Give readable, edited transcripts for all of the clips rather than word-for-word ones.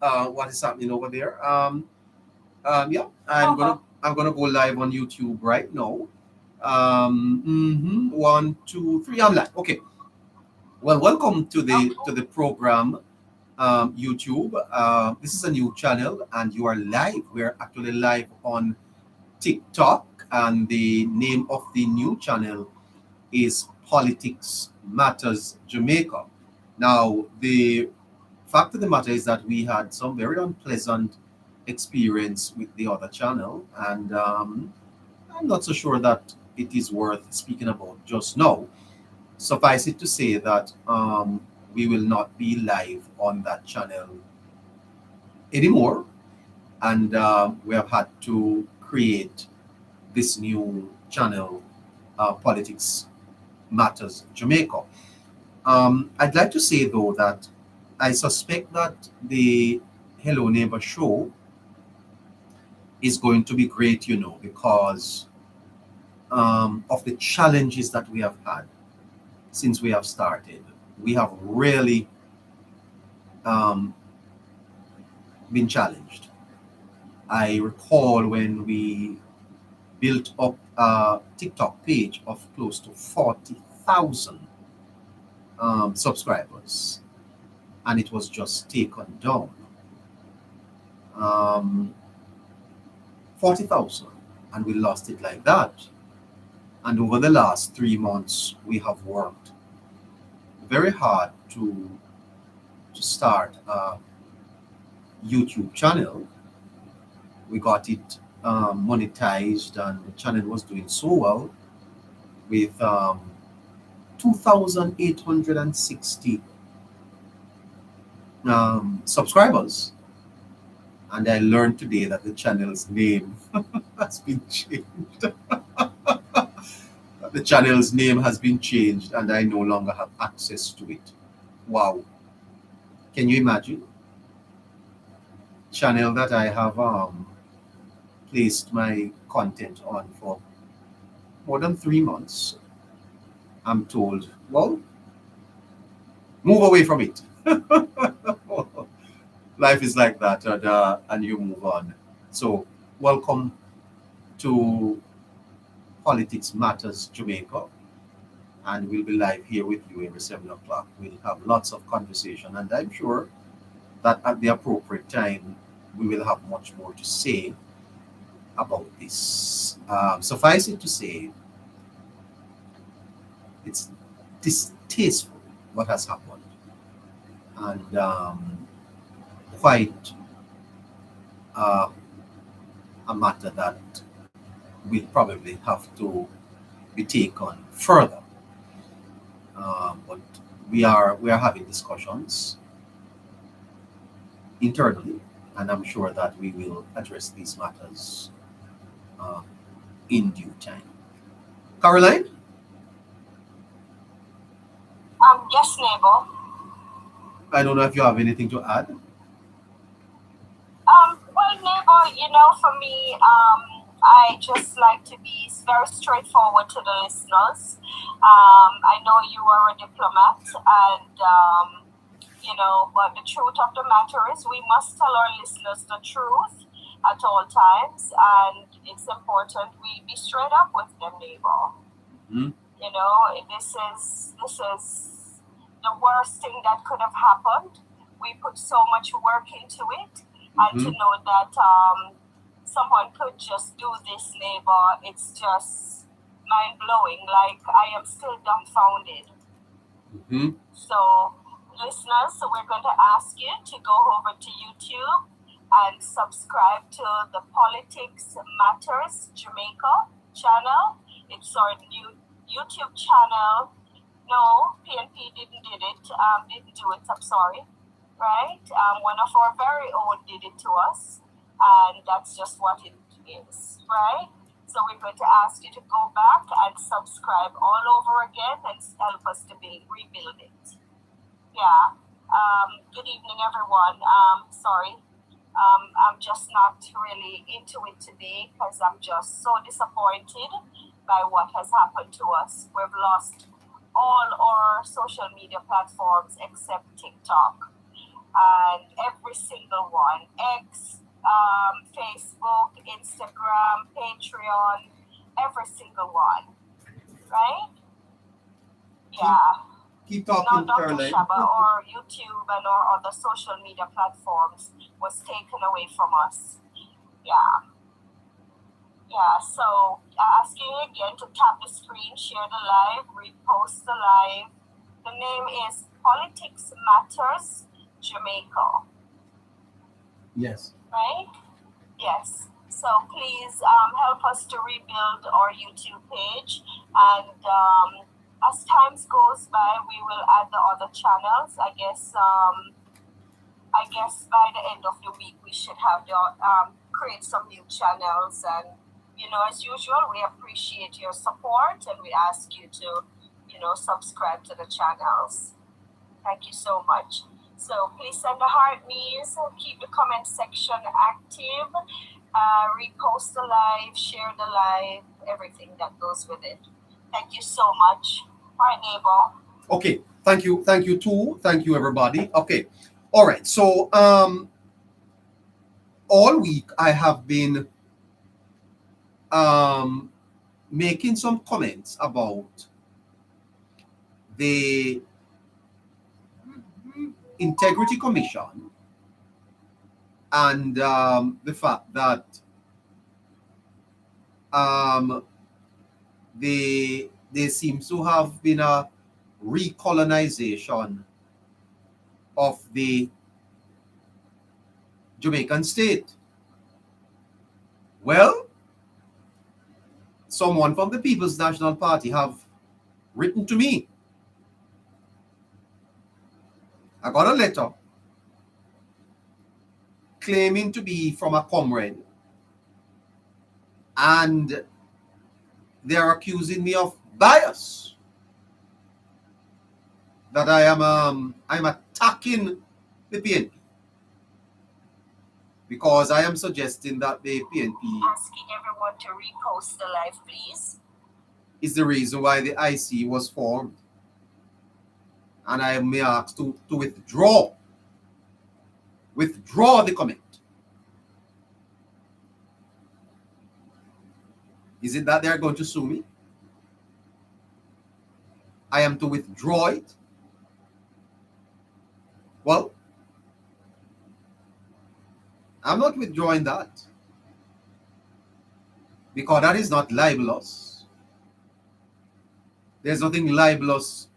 what is happening over there. Yeah, Uh-huh. I'm gonna go live on YouTube right now. One, two, three. I'm live. Okay. Well, welcome to Okay. the program, YouTube. This is a new channel, and you are live. We're actually live on TikTok, and the name of the new channel is Politics Matters Jamaica. Now, the fact of the matter is that we had some very unpleasant experience with the other channel, and I'm not so sure that it is worth speaking about just now. Suffice it to say that we will not be live on that channel anymore, and we have had to create this new channel, Politics Matters Jamaica. I'd like to say though that I suspect that the Hello Neighbor show is going to be great, because of the challenges that we have had since we have started. We have really um, been challenged. I recall when we built up a TikTok page of close to 40,000 subscribers, and it was just taken down. Um, 40,000, and we lost it like that. And over the last 3 months, we have worked very hard to start a YouTube channel. We got it monetized, and the channel was doing so well with 2,860 subscribers. And I learned today that the channel's name has been changed. The channel's name has been changed, and I no longer have access to it. Wow. Can you imagine? Channel that I have placed my content on for more than 3 months. I'm told, well, move away from it. Life is like that, and you move on. So, welcome to Politics Matters Jamaica, and we'll be live here with you every 7 o'clock. We'll have lots of conversation, and I'm sure that at the appropriate time, we will have much more to say about this. Suffice it to say, it's distasteful what has happened, and quite uh, a matter that will probably have to be taken further. But we are having discussions internally, and I'm sure that we will address these matters uh, in due time. Caroline, Yes, neighbor. I don't know if you have anything to add. Well, neighbor, for me, I just like to be very straightforward to the listeners. I know you are a diplomat, and but the truth of the matter is we must tell our listeners the truth at all times, and it's important we be straight up with them, neighbor. Mhm. This is the worst thing that could have happened. We put so much work into it, and to Mhm. know that someone could just do this, neighbor, it's just mind blowing. Like, I am still dumbfounded. Mhm. So, listeners, so we're going to ask you to go over to YouTube and subscribe to the Politics Matters Jamaica channel. It's our new YouTube channel. No, PNP didn't do it, I'm sorry. Right? One of our very own did it to us, and that's just what it is, right? So we're going to ask you to go back and subscribe all over again and help us to rebuild it. Yeah. Good evening, everyone. Sorry. I'm just not really into it today because I'm just so disappointed by what has happened to us. We've lost all our social media platforms except TikTok. and every single one, X, Facebook, Instagram, Patreon, every single one, right? Keep Yeah. keep Now, talking, Dr. Caroline. Shaba, or YouTube and our other social media platforms was taken away from us. Yeah. Yeah, so I ask you again to tap the screen, share the live, repost the live. The name is Politics Matters Jamaica, Yes. right? Yes. So please help us to rebuild our YouTube page, and as times goes by, we will add the other channels. I guess by the end of the week we should have the create some new channels, and as usual, we appreciate your support and we ask you to subscribe to the channels. Thank you so much. So please send the heart me's, keep the comment section active, repost the live, share the live, everything that goes with it. Thank you so much. Bye, neighbor. Okay. Thank you too. Thank you, everybody. Okay. All right. So all week I have been um making some comments about the Integrity Commission and the fact that um, there seems to have been a recolonization of the Jamaican state. Well, someone from the People's National Party have written to me. I got a letter claiming to be from a comrade, and they're accusing me of bias, that I'm attacking the PNP because I am suggesting that the PNP Asking everyone to repost the live, please. is the reason why the IC was formed, and I am asked to withdraw the comment. Is it that they are going to sue me? I am to withdraw it? Well, I'm not withdrawing that because that is not libelous. There's nothing libelous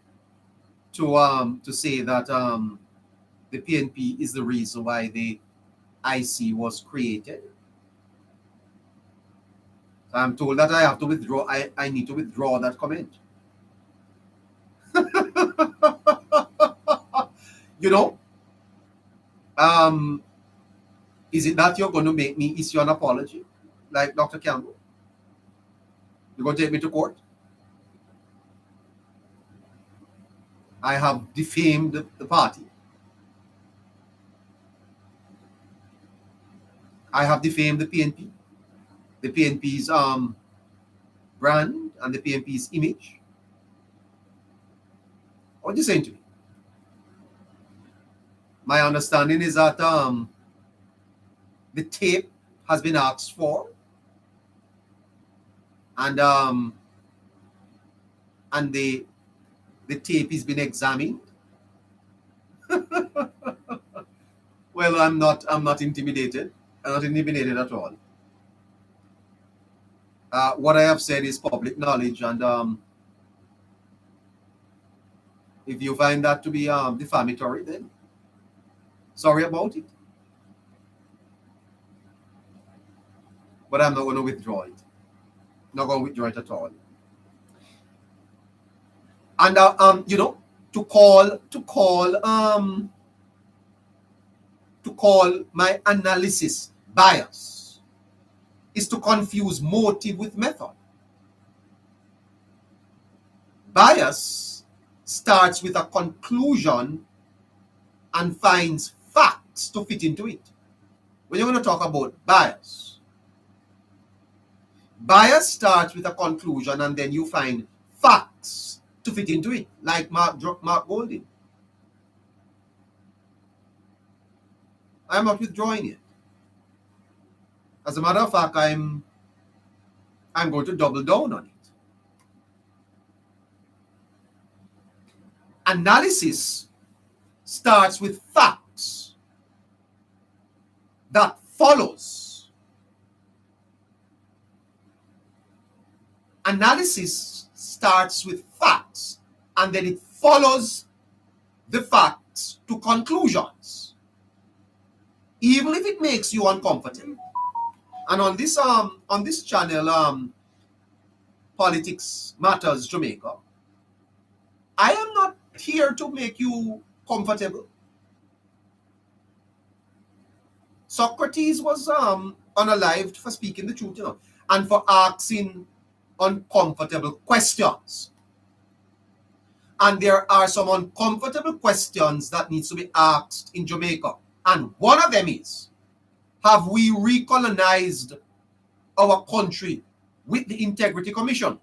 to say that the PNP is the reason why the IC was created. So I'm told that I have to withdraw. I need to withdraw that comment. you know, um, is it that you're going to make me issue an apology, like Dr. Campbell? You're going to take me to court? I have defamed the party. I have defamed the PNP, the PNP's brand, and the PNP's image. What are you saying to me? My understanding is that the tape has been asked for, and the tape has been examined. Well, I'm not intimidated. I'm not intimidated at all. What I have said is public knowledge, and if you find that to be defamatory, then sorry about it. But I'm not going to withdraw it. Not going to withdraw it at all. And to call my analysis bias is to confuse motive with method. Bias starts with a conclusion and finds facts to fit into it. When you're going to talk about bias starts with a conclusion and then you find facts to fit into it, like Mark Golding. I am not withdrawing it. As a matter of fact, I'm going to double down on it. Analysis starts with facts that follows. Analysis starts with facts and then it follows the facts to conclusions, even if it makes you uncomfortable. And on this channel, Politics Matters Jamaica, I am not here to make you comfortable. Socrates was unalived for speaking the truth, and for asking uncomfortable questions. And there are some uncomfortable questions that needs to be asked in Jamaica. And one of them is, have we recolonized our country with the Integrity Commission?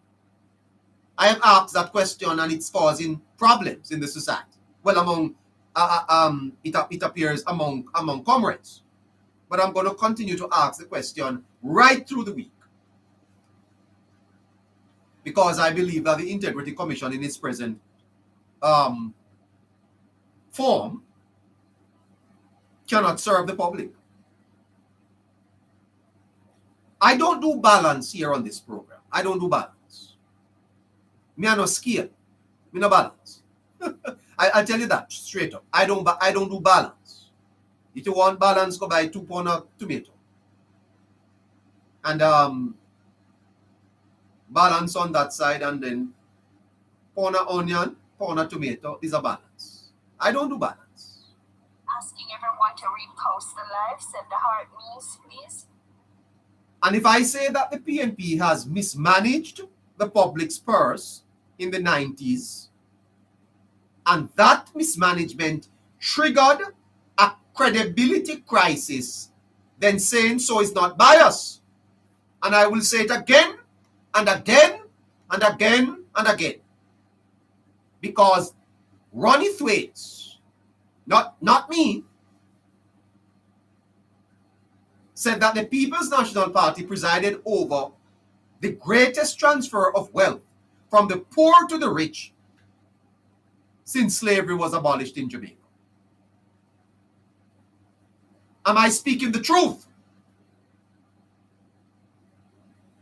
I have asked that question and it's causing problems in the society. Well, among it appears among comrades. But I'm going to continue to ask the question right through the week, because I believe that the Integrity Commission in its present form cannot serve the public. I don't do balance here on this program. I don't do balance. Me I no scale. Me no balance. I'll tell you that straight up. I don't do balance. If you want balance, go buy 2 pounds of tomato. And balance on that side, and then pound of onion, pound of tomato is a balance. I don't do balance. Asking everyone to repost the live, send the heart memes, please. And if I say that the PNP has mismanaged the public's purse in the 90s, and that mismanagement triggered a credibility crisis, then saying so is not bias. And I will say it again and again and again and again. Because Ronnie Thwaites, not me, said that the People's National Party presided over the greatest transfer of wealth from the poor to the rich since slavery was abolished in Jamaica. Am I speaking the truth?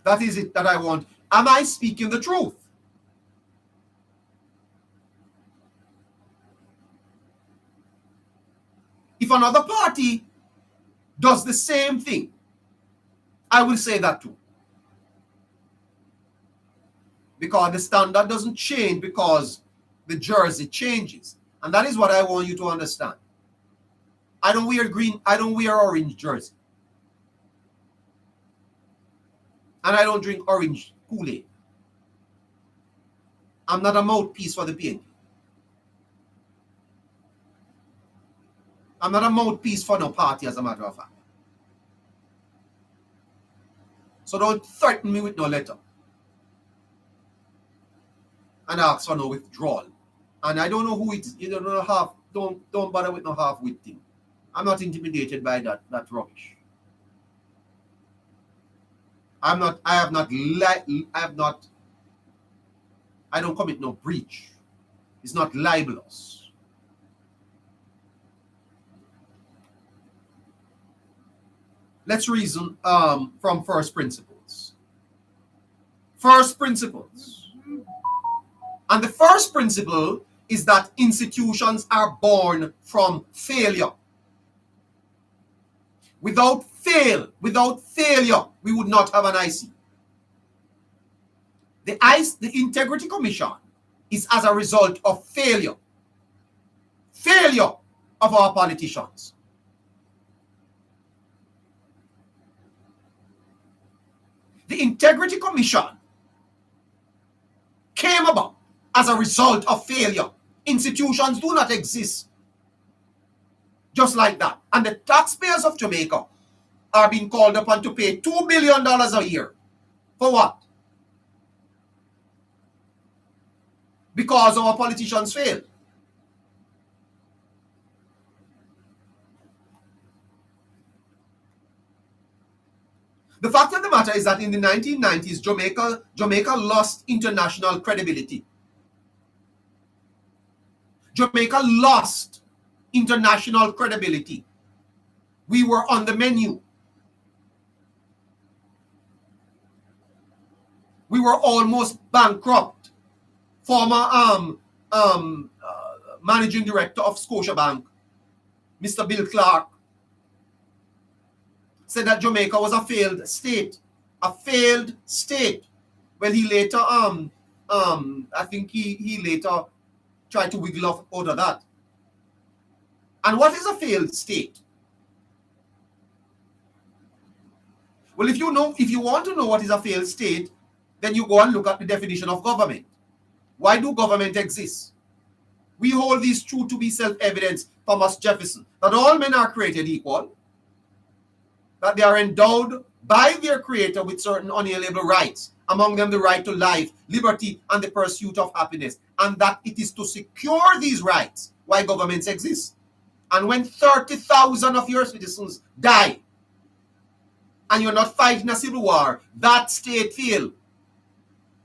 That is it that I want. Am I speaking the truth? If another party does the same thing, I will say that too. Because the standard doesn't change because the jersey changes. And that is what I want you to understand. I don't wear green, I don't wear orange jersey. And I don't drink orange Kool-Aid. I'm not a mouthpiece for the PNP. I'm not a mouthpiece for no party, as a matter of fact. So don't threaten me with no letter and ask for no withdrawal. And I don't know who it is. You don't bother with no half-wit thing. I'm not intimidated by that rubbish. I don't commit no breach. It's not libelous. Let's reason from first principles. First principles. And the first principle is that institutions are born from failure. Without failure, we would not have an IC. The Integrity Commission is as a result of failure. Failure of our politicians. The Integrity Commission came about as a result of failure. Institutions do not exist just like that. And the taxpayers of Jamaica are being called upon to pay $2 billion a year. For what? Because our politicians failed. The fact of the matter is that in the 1990s, Jamaica lost international credibility. Jamaica lost international credibility. We were on the menu. We were almost bankrupt. Former managing director of Scotiabank, Mr. Bill Clark, said that Jamaica was a failed state. A failed state. Well, he later I think he later tried to wiggle off out of that. And what is a failed state? Well, if you want to know what is a failed state, then you go and look at the definition of government. Why do government exist? We hold these truth to be self-evident, Thomas Jefferson, that all men are created equal, that they are endowed by their creator with certain unalienable rights, among them the right to life, liberty, and the pursuit of happiness, and that it is to secure these rights why governments exist. And when 30,000 of your citizens die, and you're not fighting a civil war, that state failed.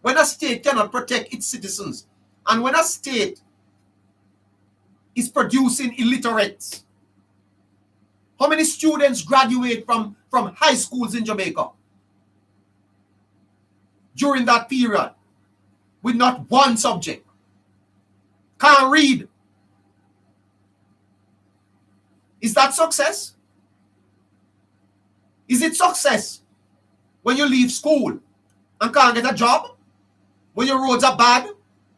When a state cannot protect its citizens, and when a state is producing illiterates, how many students graduate from high schools in Jamaica during that period with not one subject? Can't read. Is that success? Is it success when you leave school and can't get a job? When your roads are bad,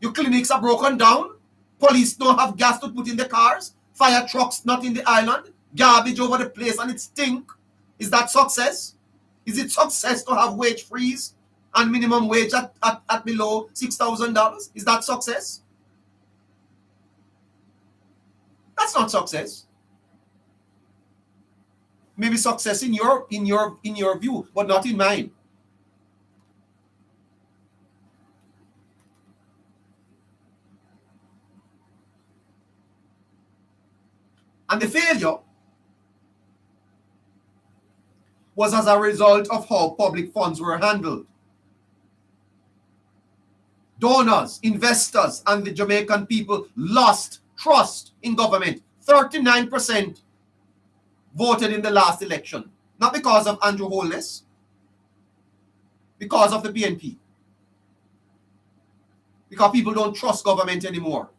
your clinics are broken down, police don't have gas to put in the cars, fire trucks not in the island, garbage over the place and it stink? Is that success? Is it success to have wage freeze and minimum wage at below $6,000? Is that success? That's not success. Maybe success in your view, but not in mine. And the failure was as a result of how public funds were handled. Donors, investors, and the Jamaican people lost trust in government. 39% voted in the last election. Not because of Andrew Holness, because of the PNP. Because people don't trust government anymore.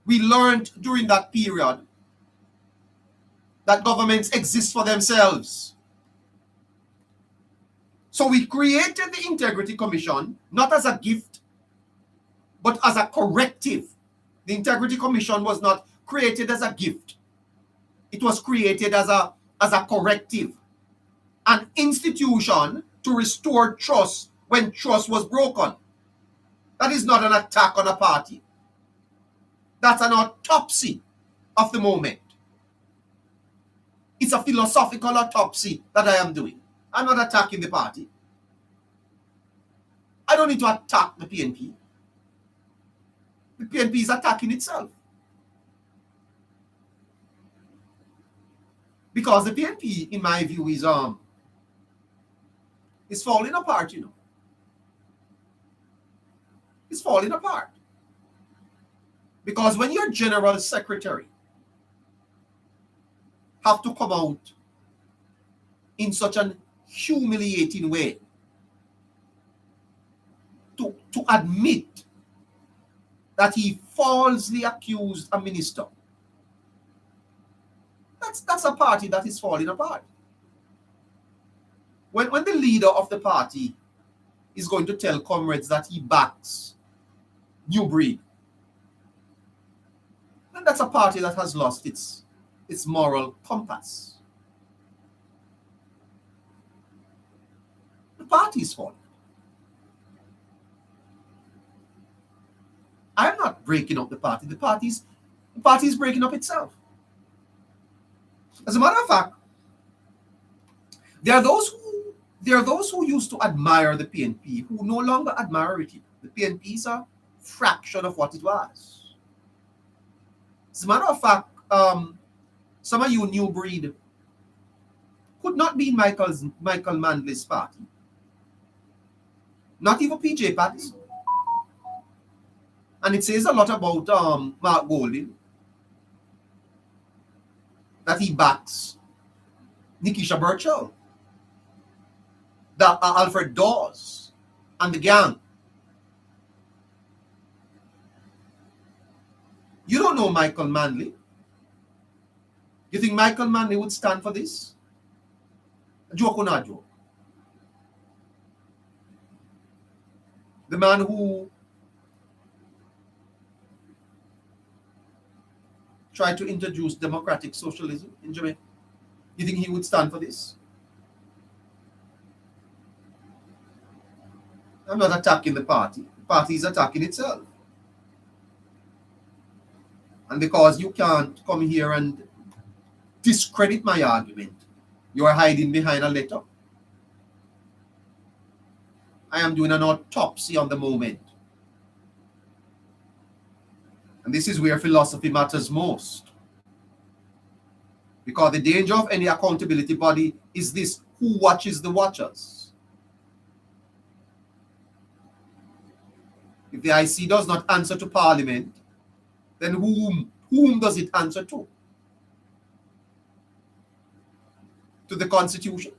We learned during that period that governments exist for themselves. So we created the Integrity Commission not as a gift, but as a corrective. The Integrity Commission was not created as a gift. It was created as a corrective, an institution to restore trust when trust was broken. That is not an attack on a party. That's an autopsy of the moment. It's a philosophical autopsy that I am doing. I'm not attacking the party. I don't need to attack the PNP. The PNP is attacking itself. Because the PNP, in my view, is falling apart, you know. It's falling apart. Because when your general secretary have to come out in such an humiliating way to admit that he falsely accused a minister, that's a party that is falling apart. When the leader of the party is going to tell comrades that he backs New Breed, then that's a party that has lost its moral compass. The party is falling. I'm not breaking up the party. The party is breaking up itself. As a matter of fact, there are those who used to admire the PNP who no longer admire it. The PNP is a fraction of what it was. As a matter of fact, some of you New Breed could not be Michael Manley's party. Not even PJ Patterson. And it says a lot about Mark Golding, that he backs Nikisha Burchell, that Alfred Dawes, and the gang. You don't know Michael Manley. You think Michael Manley would stand for this? Joke or not joke? The man who tried to introduce democratic socialism in Jamaica. You think he would stand for this? I'm not attacking the party. The party is attacking itself. And because you can't come here and discredit my argument, you are hiding behind a letter. I am doing an autopsy on the moment. And this is where philosophy matters most. Because the danger of any accountability body is this: who watches the watchers? If the IC does not answer to Parliament, then whom does it answer to? To the Constitution?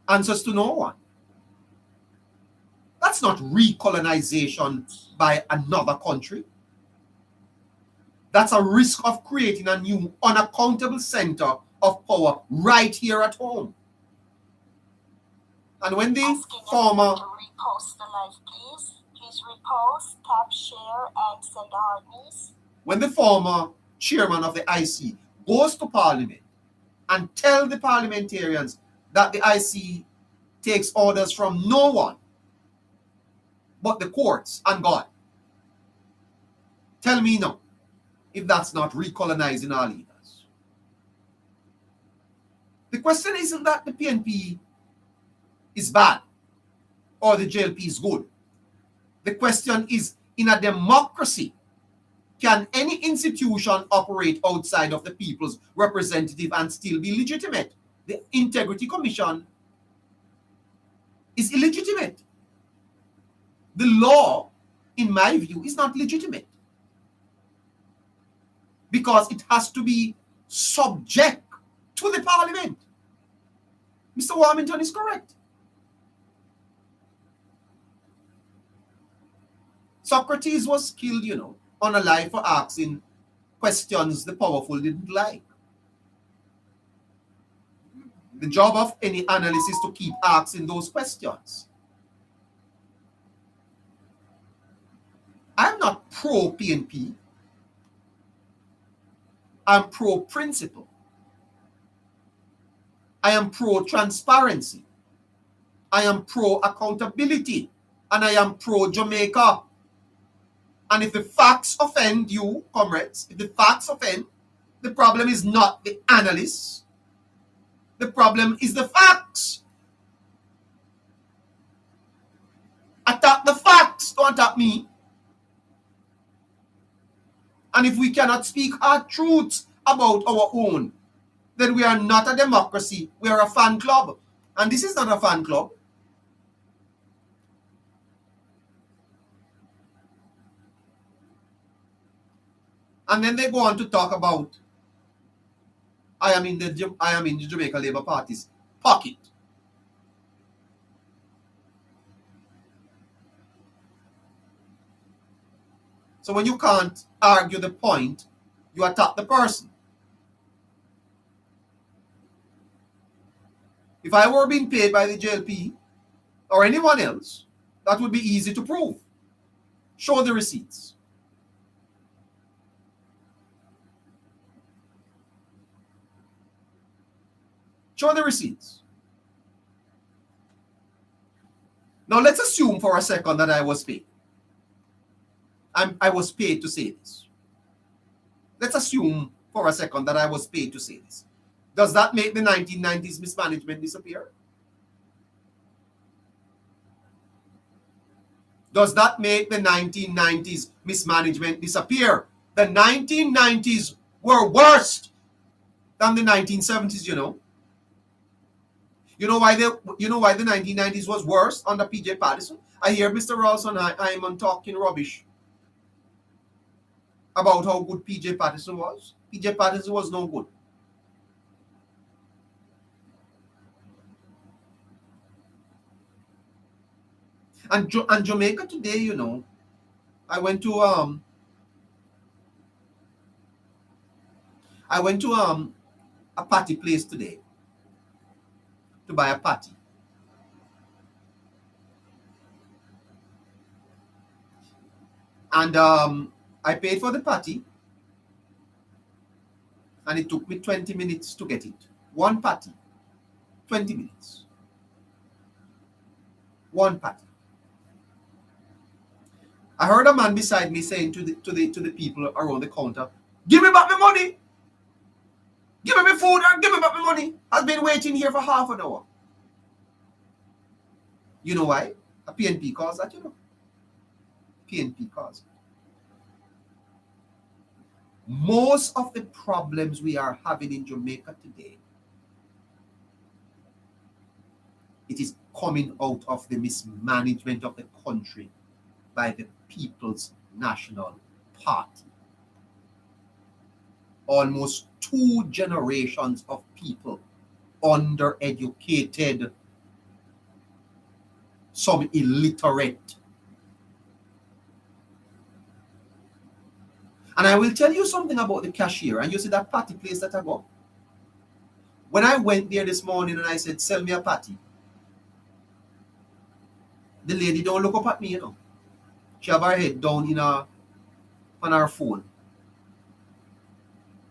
Answers to no one. That's not recolonization by another country. That's a risk of creating a new unaccountable center of power right here at home. And when the former... To repost the live, please. Please repost, tap, share, and send the heart news. When the former chairman of the IC goes to Parliament and tell the parliamentarians that the IC takes orders from no one but the courts and God, tell me now if that's not recolonizing our leaders. The question isn't that the PNP is bad or the JLP is good. The question is, in a democracy, can any institution operate outside of the people's representative and still be legitimate? The Integrity Commission is illegitimate. The law, in my view, is not legitimate, because it has to be subject to the Parliament. Mr. Warmington is correct. Socrates was killed, on a lie for asking questions the powerful didn't like. The job of any analyst is to keep asking those questions. I'm not pro-PNP. I'm pro-principle. I am pro-transparency. I am pro-accountability. And I am pro-Jamaica. And if the facts offend you, comrades, if the facts offend, the problem is not the analysts. The problem is the facts. Attack the facts, don't attack me. And if we cannot speak our truths about our own, then we are not a democracy. We are a fan club. And this is not a fan club. And then they go on to talk about, I am in the Jamaica Labour Party's pocket. So when you can't argue the point, you attack the person. If I were being paid by the JLP or anyone else, that would be easy to prove. Show the receipts. Show the receipts. Now let's assume for a second that I was paid. I was paid to say this. Let's assume for a second that I was paid to say this. Does that make the 1990s mismanagement disappear? Does that make the 1990s mismanagement disappear? The 1990s were worse than the 1970s, You know why the 1990s was worse under PJ Patterson? I hear Mr. Rawson Hyman talking rubbish about how good PJ Patterson was. PJ Patterson was no good. And Jamaica today, I went to a party place today to buy a party. And I paid for the party, and it took me 20 minutes to get it. One party, 20 minutes. One party. I heard a man beside me saying to the people around the counter, "Give me back my money! Give me my food and give me back my money! I've been waiting here for half an hour." You know why? A PNP calls that, PNP calls. Most of the problems we are having in Jamaica today, it is coming out of the mismanagement of the country by the People's National Party. Almost 2 generations of people, undereducated, some illiterate. And I will tell you something about the cashier. And you see that party place that I go? When I went there this morning and I said, "Sell me a patty," the lady don't look up at me, She have her head down on her phone.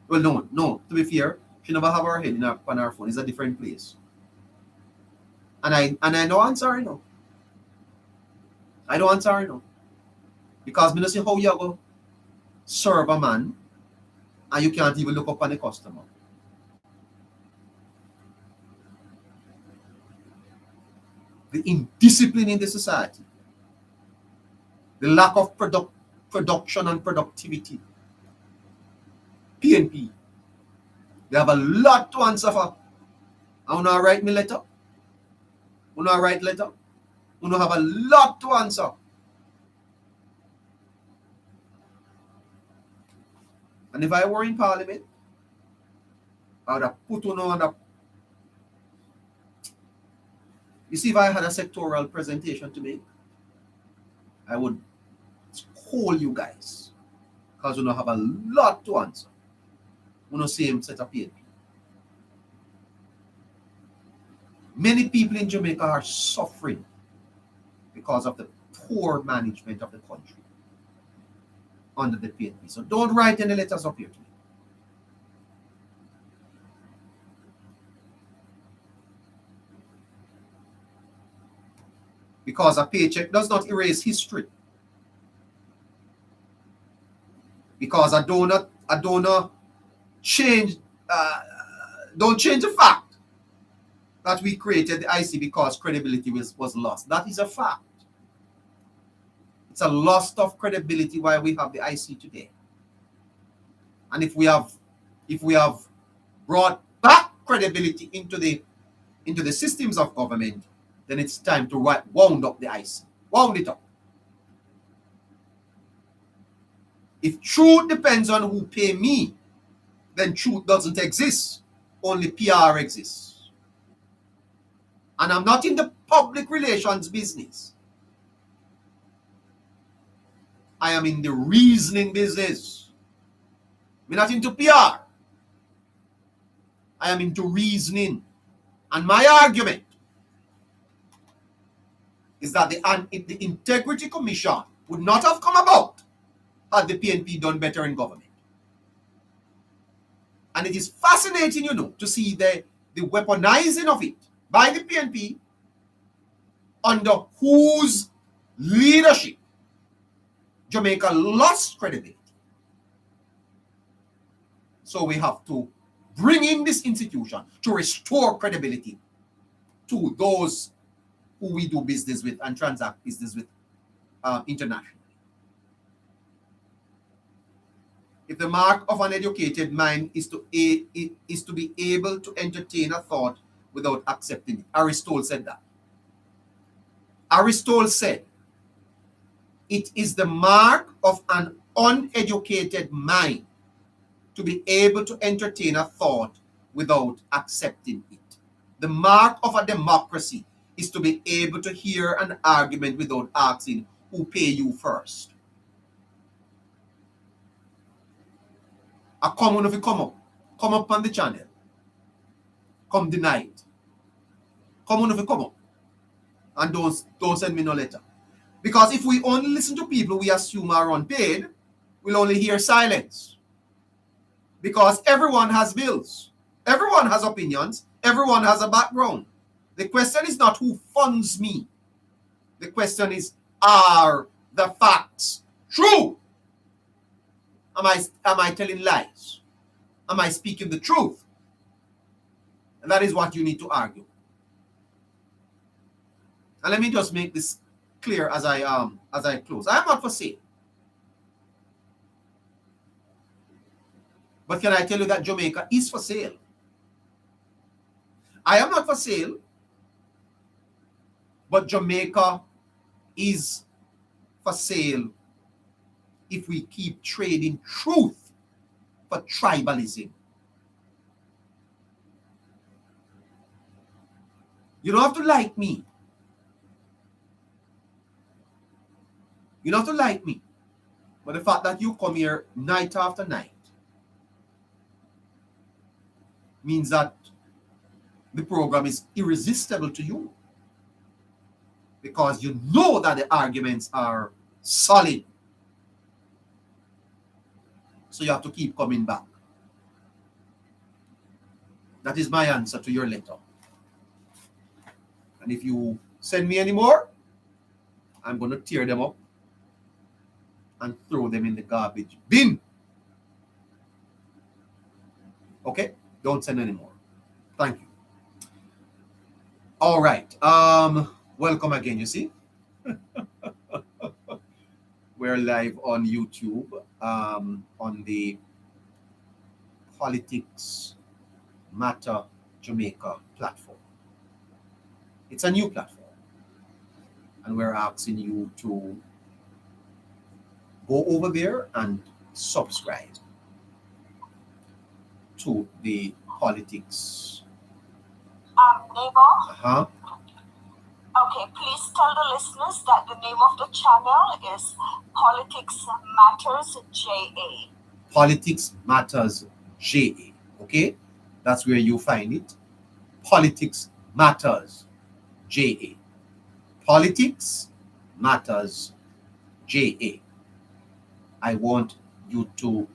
Well, no, to be fair, she never have her head on her phone. It's a different place. And I don't answer her, I don't answer her, because I don't see how you go serve a man and you can't even look up on the customer. The indiscipline in the society, the lack of production and productivity. PNP, they have a lot to answer for. I want to write me letter. I want to write letter. I want to have a lot to answer. And if I were in Parliament, I would have put on a... You see, if I had a sectoral presentation to make, I would call you guys, because we don't have a lot to answer. We don't same set of PNP. Many people in Jamaica are suffering because of the poor management of the country under the PNP. So don't write any letters up here to me. Because a paycheck does not erase history. Because I don't change the fact that we created the IC because credibility was lost. That is a fact. It's a loss of credibility why we have the IC today. And if we have brought back credibility into the systems of government, then it's time to wound up the IC. Wound it up. If truth depends on who pay me, then truth doesn't exist. Only PR exists. And I'm not in the public relations business. I am in the reasoning business. I'm not into PR. I am into reasoning. And my argument is that the Integrity Commission would not have come about had the PNP done better in government. And it is fascinating, to see the weaponizing of it by the PNP under whose leadership Jamaica lost credibility. So we have to bring in this institution to restore credibility to those who we do business with and transact business with internationally. If the mark of an educated mind is to be able to entertain a thought without accepting it. Aristotle said that. Aristotle said, it is the mark of an uneducated mind to be able to entertain a thought without accepting it. The mark of a democracy is to be able to hear an argument without asking who pay you first. A common if you come up on the channel. Come deny it. Come on if you come up. And don't send me no letter. Because if we only listen to people we assume are unpaid, we'll only hear silence. Because everyone has bills. Everyone has opinions. Everyone has a background. The question is not who funds me. The question is, are the facts true? Am I telling lies? Am I speaking the truth? And that is what you need to argue. And let me just make this clear as I close. I am not for sale. But can I tell you that Jamaica is for sale? I am not for sale, but Jamaica is for sale if we keep trading truth for tribalism. You don't have to like me. You don't have to like me. But the fact that you come here night after night means that the program is irresistible to you. Because you know that the arguments are solid. So you have to keep coming back. That is my answer to your letter. And if you send me any more, I'm going to tear them up and throw them in the garbage bin. Okay? Don't send any more. Thank you. All right. Welcome again, you see. We're live on YouTube on the Politics Matter Jamaica platform. It's a new platform. And we're asking you to go over there and subscribe to the Politics. Neighbor? Okay, please tell the listeners that the name of the channel is Politics Matters JA. Politics Matters JA. Okay? That's where you find it. Politics Matters JA. Politics Matters JA. I want you to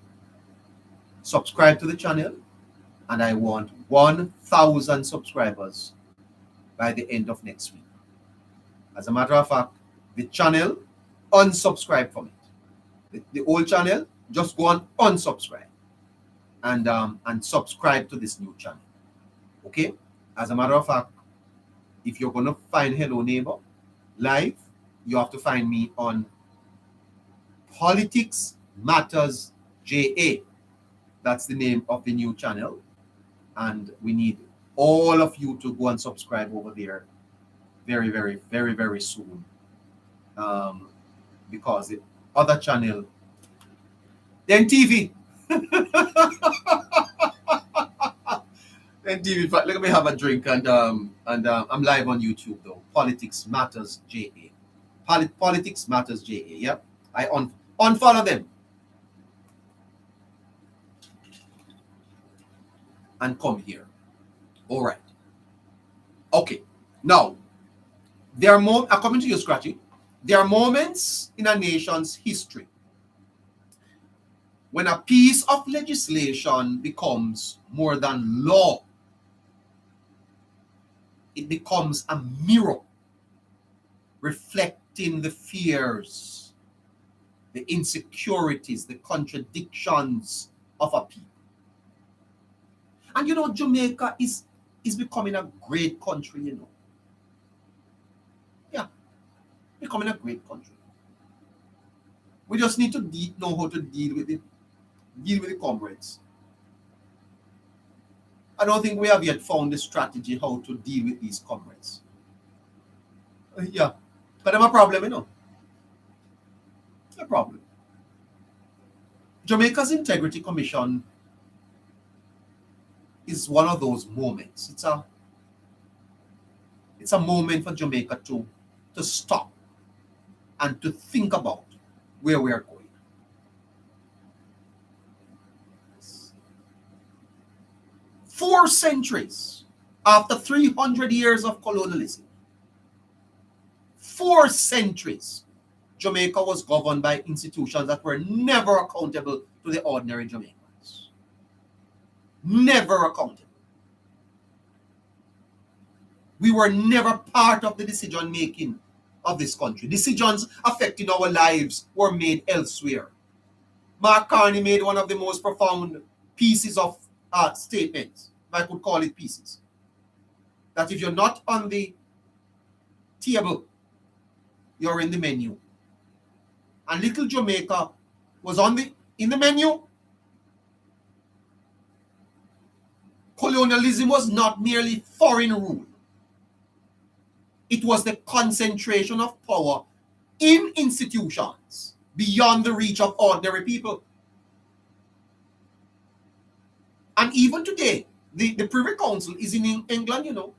subscribe to the channel, and I want 1,000 subscribers by the end of next week. As a matter of fact, the channel, unsubscribe from it. The old channel, just go and unsubscribe and subscribe to this new channel. Okay? As a matter of fact, if you're going to find Hello Neighbor live, you have to find me on Politics Matters JA. That's the name of the new channel. And we need all of you to go and subscribe over there very, very, very, very soon. Because the other channel, then TV. Then TV. Let me have a drink and I'm live on YouTube though. Politics Matters JA. Politics Matters JA. Yep. I unfollow them. And come here. All right. Okay. Now, there are more, according to you, Scratchy, there are moments in a nation's history when a piece of legislation becomes more than law. It becomes a mirror reflecting the fears, the insecurities, the contradictions of a people. And you know, Jamaica is becoming a great country, you know. Yeah, becoming a great country. We just need to know how to deal with it, deal with the comrades. I don't think we have yet found the strategy how to deal with these comrades. Yeah. But them a problem, you know. A problem. Jamaica's Integrity Commission is one of those moments. It's a moment for Jamaica to stop and to think about where we are going. 4 centuries after 300 years of colonialism, 4 centuries, Jamaica was governed by institutions that were never accountable to the ordinary Jamaicans. Never accountable. We were never part of the decision making of this country. Decisions affecting our lives were made elsewhere. Mark Carney made one of the most profound pieces of statements, if I could call it pieces, that if you're not on the table, you're in the menu. And little Jamaica was in the menu. Colonialism was not merely foreign rule. It was the concentration of power in institutions beyond the reach of ordinary people. And even today, the Privy Council is in England, you know.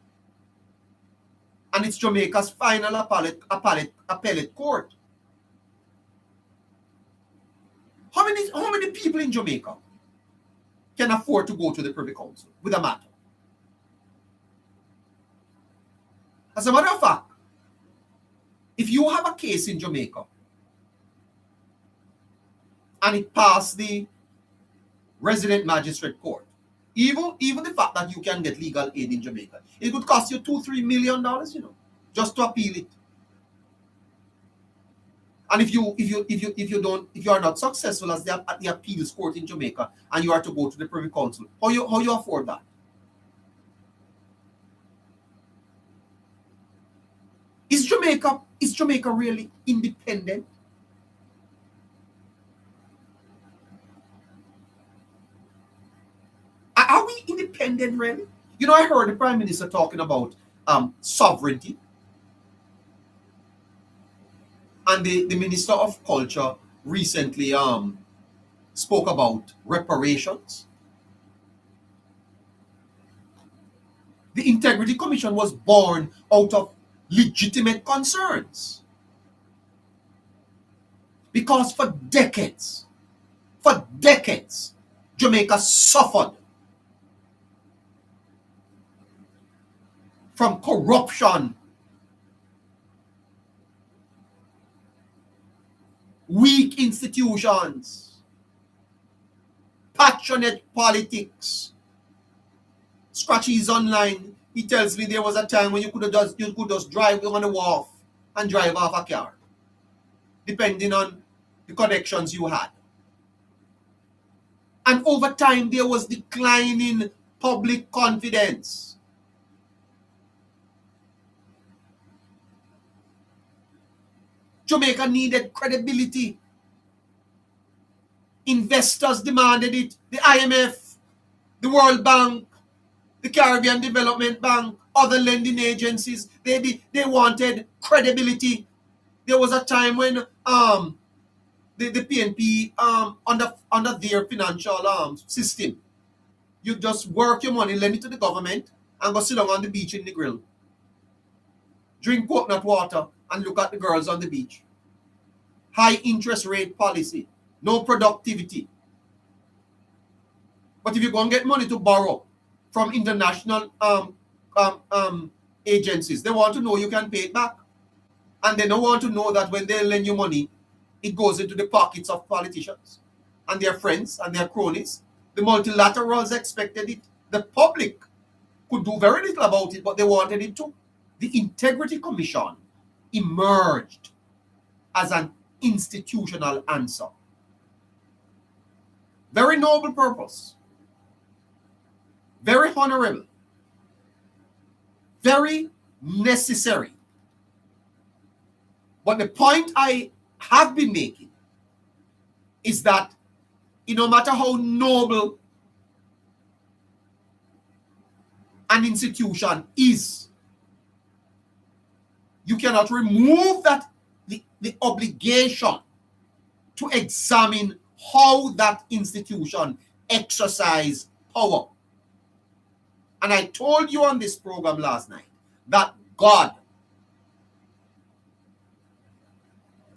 And it's Jamaica's final appellate court. How many people in Jamaica can afford to go to the Privy Council with a matter? As a matter of fact, if you have a case in Jamaica and it passed the resident magistrate court, even the fact that you can get legal aid in Jamaica, it would cost you $2-3 million, you know, just to appeal it. And if you are not successful at the appeals court in Jamaica and you are to go to the Privy Council, how you afford that? Is Jamaica really independent? Are we independent really? You know, I heard the Prime Minister talking about sovereignty. And the Minister of Culture recently spoke about reparations. The Integrity Commission was born out of legitimate concerns. Because for decades, Jamaica suffered from corruption, weak institutions, patronage politics. Scratchy's online. He tells me there was a time when you could just drive on the wharf and drive off a car, depending on the connections you had. And over time, there was declining public confidence. Jamaica needed credibility. Investors demanded it. The IMF, the World Bank, the Caribbean Development Bank, other lending agencies, they wanted credibility. There was a time when the PNP under their financial system, you just work your money, lend it to the government, and go sit down on the beach in the grill. Drink coconut water and look at the girls on the beach. High interest rate policy, no productivity. But if you go and get money to borrow from international agencies, they want to know you can pay it back. And they don't want to know that when they lend you money, it goes into the pockets of politicians and their friends and their cronies. The multilaterals expected it. The public could do very little about it, but they wanted it to. The Integrity Commission emerged as an institutional answer. Very noble purpose. Very honorable. Very necessary. But the point I have been making is that no matter how noble an institution is. You cannot remove that the obligation to examine how that institution exercise power. And I told you on this program last night that God,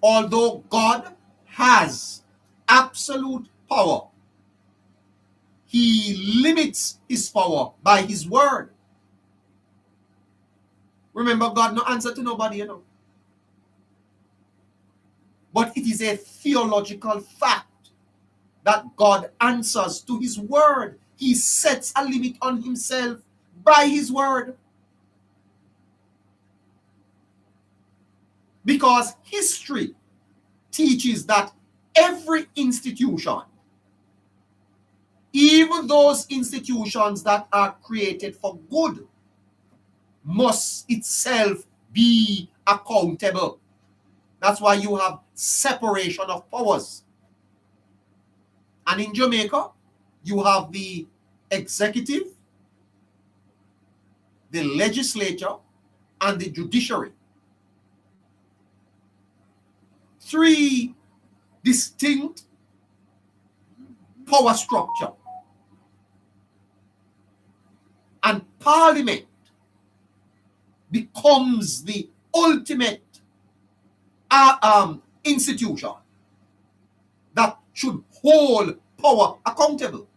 although God has absolute power, he limits his power by his word. Remember, God no answer to nobody, you know. But it is a theological fact that God answers to his word. He sets a limit on himself by his word. Because history teaches that every institution, even those institutions that are created for good, must itself be accountable. That's why you have separation of powers. And in Jamaica, you have the executive, the legislature, and the judiciary. Three distinct power structure. And Parliament becomes the ultimate institution that should hold power accountable.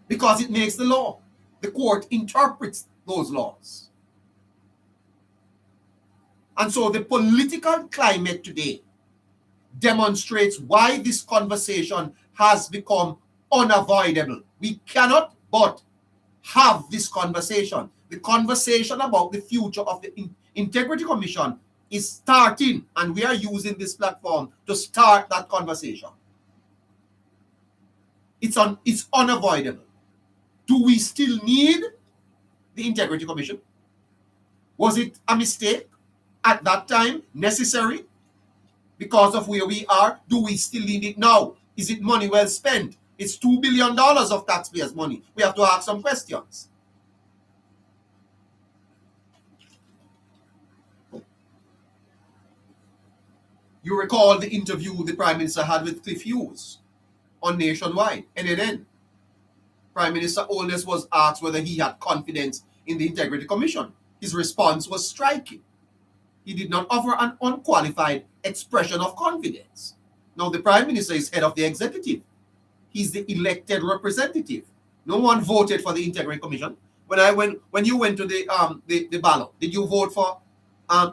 Because it makes the law. The court interprets those laws. And so the political climate today demonstrates why this conversation has become unavoidable. We cannot but have this conversation. The conversation about the future of the Integrity Commission is starting, and we are using this platform to start that conversation. It's unavoidable. Do we still need the Integrity Commission? Was it a mistake at that time, necessary because of where we are? Do we still need it now? Is it money well spent? It's $2 billion of taxpayers' money. We have to ask some questions. You recall the interview the Prime Minister had with Cliff Hughes on Nationwide, NNN. Prime Minister Holness was asked whether he had confidence in the Integrity Commission. His response was striking. He did not offer an unqualified expression of confidence. Now, the Prime Minister is head of the executive. He's the elected representative. No one voted for the Integrity Commission. When you went to the ballot, did you vote for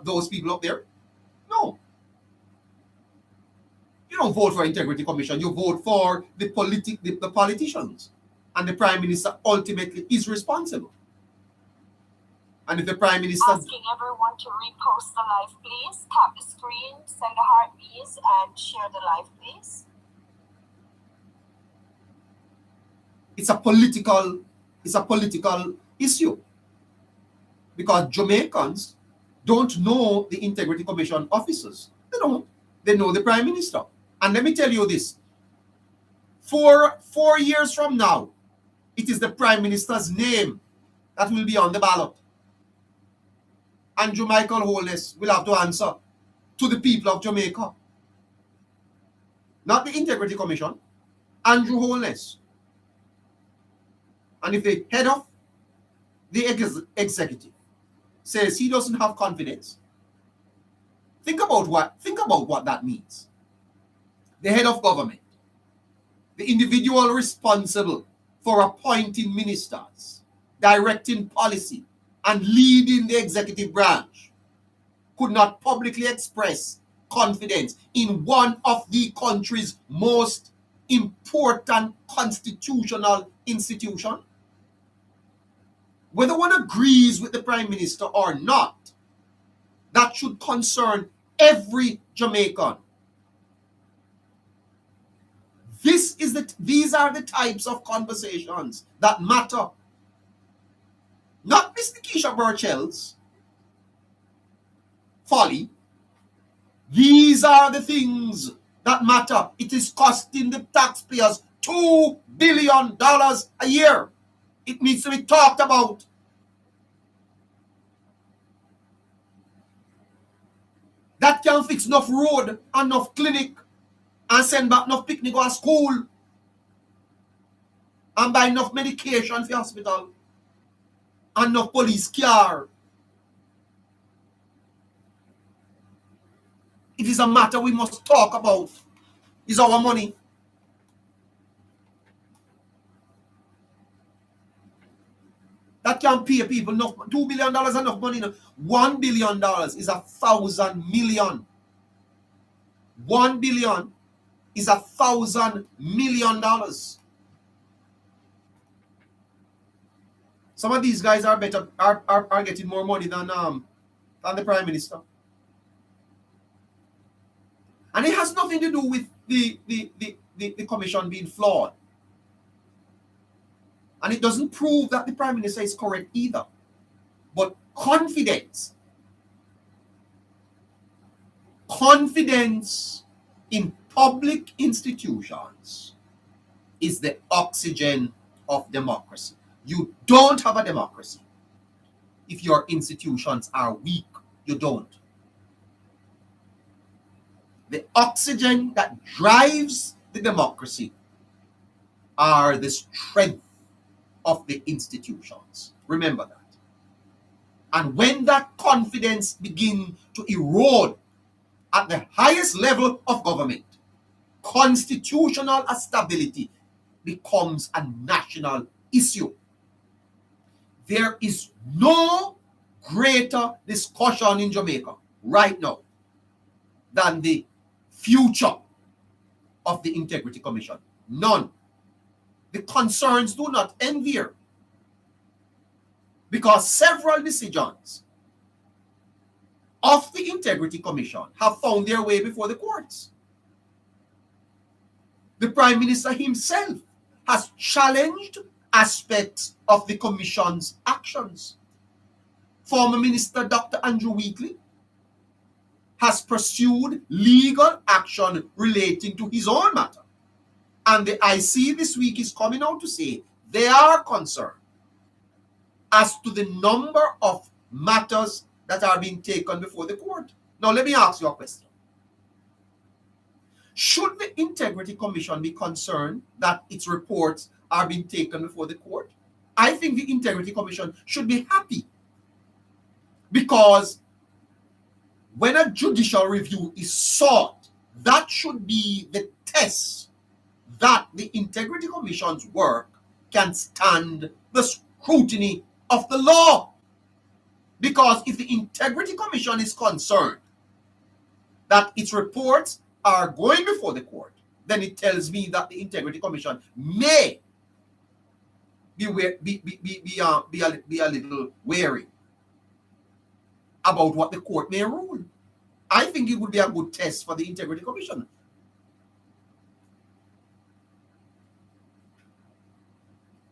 those people up there? No. You don't vote for Integrity Commission. You vote for the politicians. And the Prime Minister ultimately is responsible. And if the Prime Minister... Asking everyone to repost the live, please. Tap the screen, send a heart, please, and share the live, please. It's a political issue. Because Jamaicans don't know the Integrity Commission officers. They don't. They know the Prime Minister. And let me tell you this. 4 years from now, it is the Prime Minister's name that will be on the ballot. Andrew Michael Holness will have to answer to the people of Jamaica. Not the Integrity Commission. Andrew Holness. And if the head of the executive says he doesn't have confidence, think about what that means. The head of government, the individual responsible for appointing ministers, directing policy, and leading the executive branch, could not publicly express confidence in one of the country's most important constitutional institutions. Whether one agrees with the Prime Minister or not, that should concern every Jamaican. These are the types of conversations that matter. Not Miss Nikisha Burchell's folly. These are the things that matter. It is costing the taxpayers $2 billion a year. It needs to be talked about. That can fix enough road, enough clinic, and send back enough picnic to school, and buy enough medication for hospital, and enough police car. It is a matter we must talk about. It's our money. That can pay people enough. $2 billion is enough money. $1 billion is 1,000 million. 1 billion is 1,000 million dollars. Some of these guys are better, are getting more money than the Prime Minister. And it has nothing to do with the commission being flawed. And it doesn't prove that the Prime Minister is correct either. But confidence in public institutions is the oxygen of democracy. You don't have a democracy if your institutions are weak. You don't. The oxygen that drives the democracy are the strength of the institutions. Remember that. And when that confidence begins to erode at the highest level of government, constitutional stability becomes a national issue. There is no greater discussion in Jamaica right now than the future of the Integrity Commission. None. The concerns do not end there, because several decisions of the Integrity Commission have found their way before the courts. The Prime Minister himself has challenged aspects of the Commission's actions. Former Minister Dr. Andrew Weekly has pursued legal action relating to his own matter. And the IC this week is coming out to say they are concerned as to the number of matters that are being taken before the court. Now, let me ask you a question. Should the Integrity Commission be concerned that its reports are being taken before the court? I think the Integrity Commission should be happy, because when a judicial review is sought, that should be the test that the Integrity Commission's work can stand the scrutiny of the law. Because if the Integrity Commission is concerned that its reports are going before the court, then it tells me that the Integrity Commission may be a little wary about what the court may rule. I think it would be a good test for the Integrity Commission.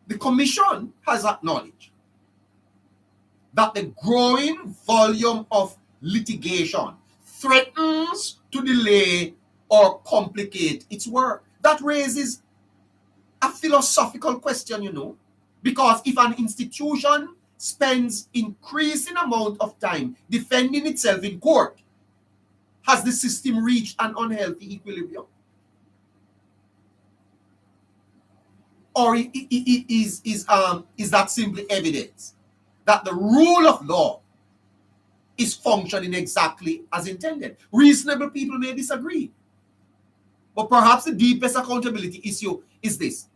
The Commission has acknowledged that the growing volume of litigation threatens to delay or complicate its work. That raises a philosophical question, because if an institution spends increasing amount of time defending itself in court, has the system reached an unhealthy equilibrium? Or is that simply evidence that the rule of law is functioning exactly as intended? Reasonable people may disagree, but perhaps the deepest accountability issue is this.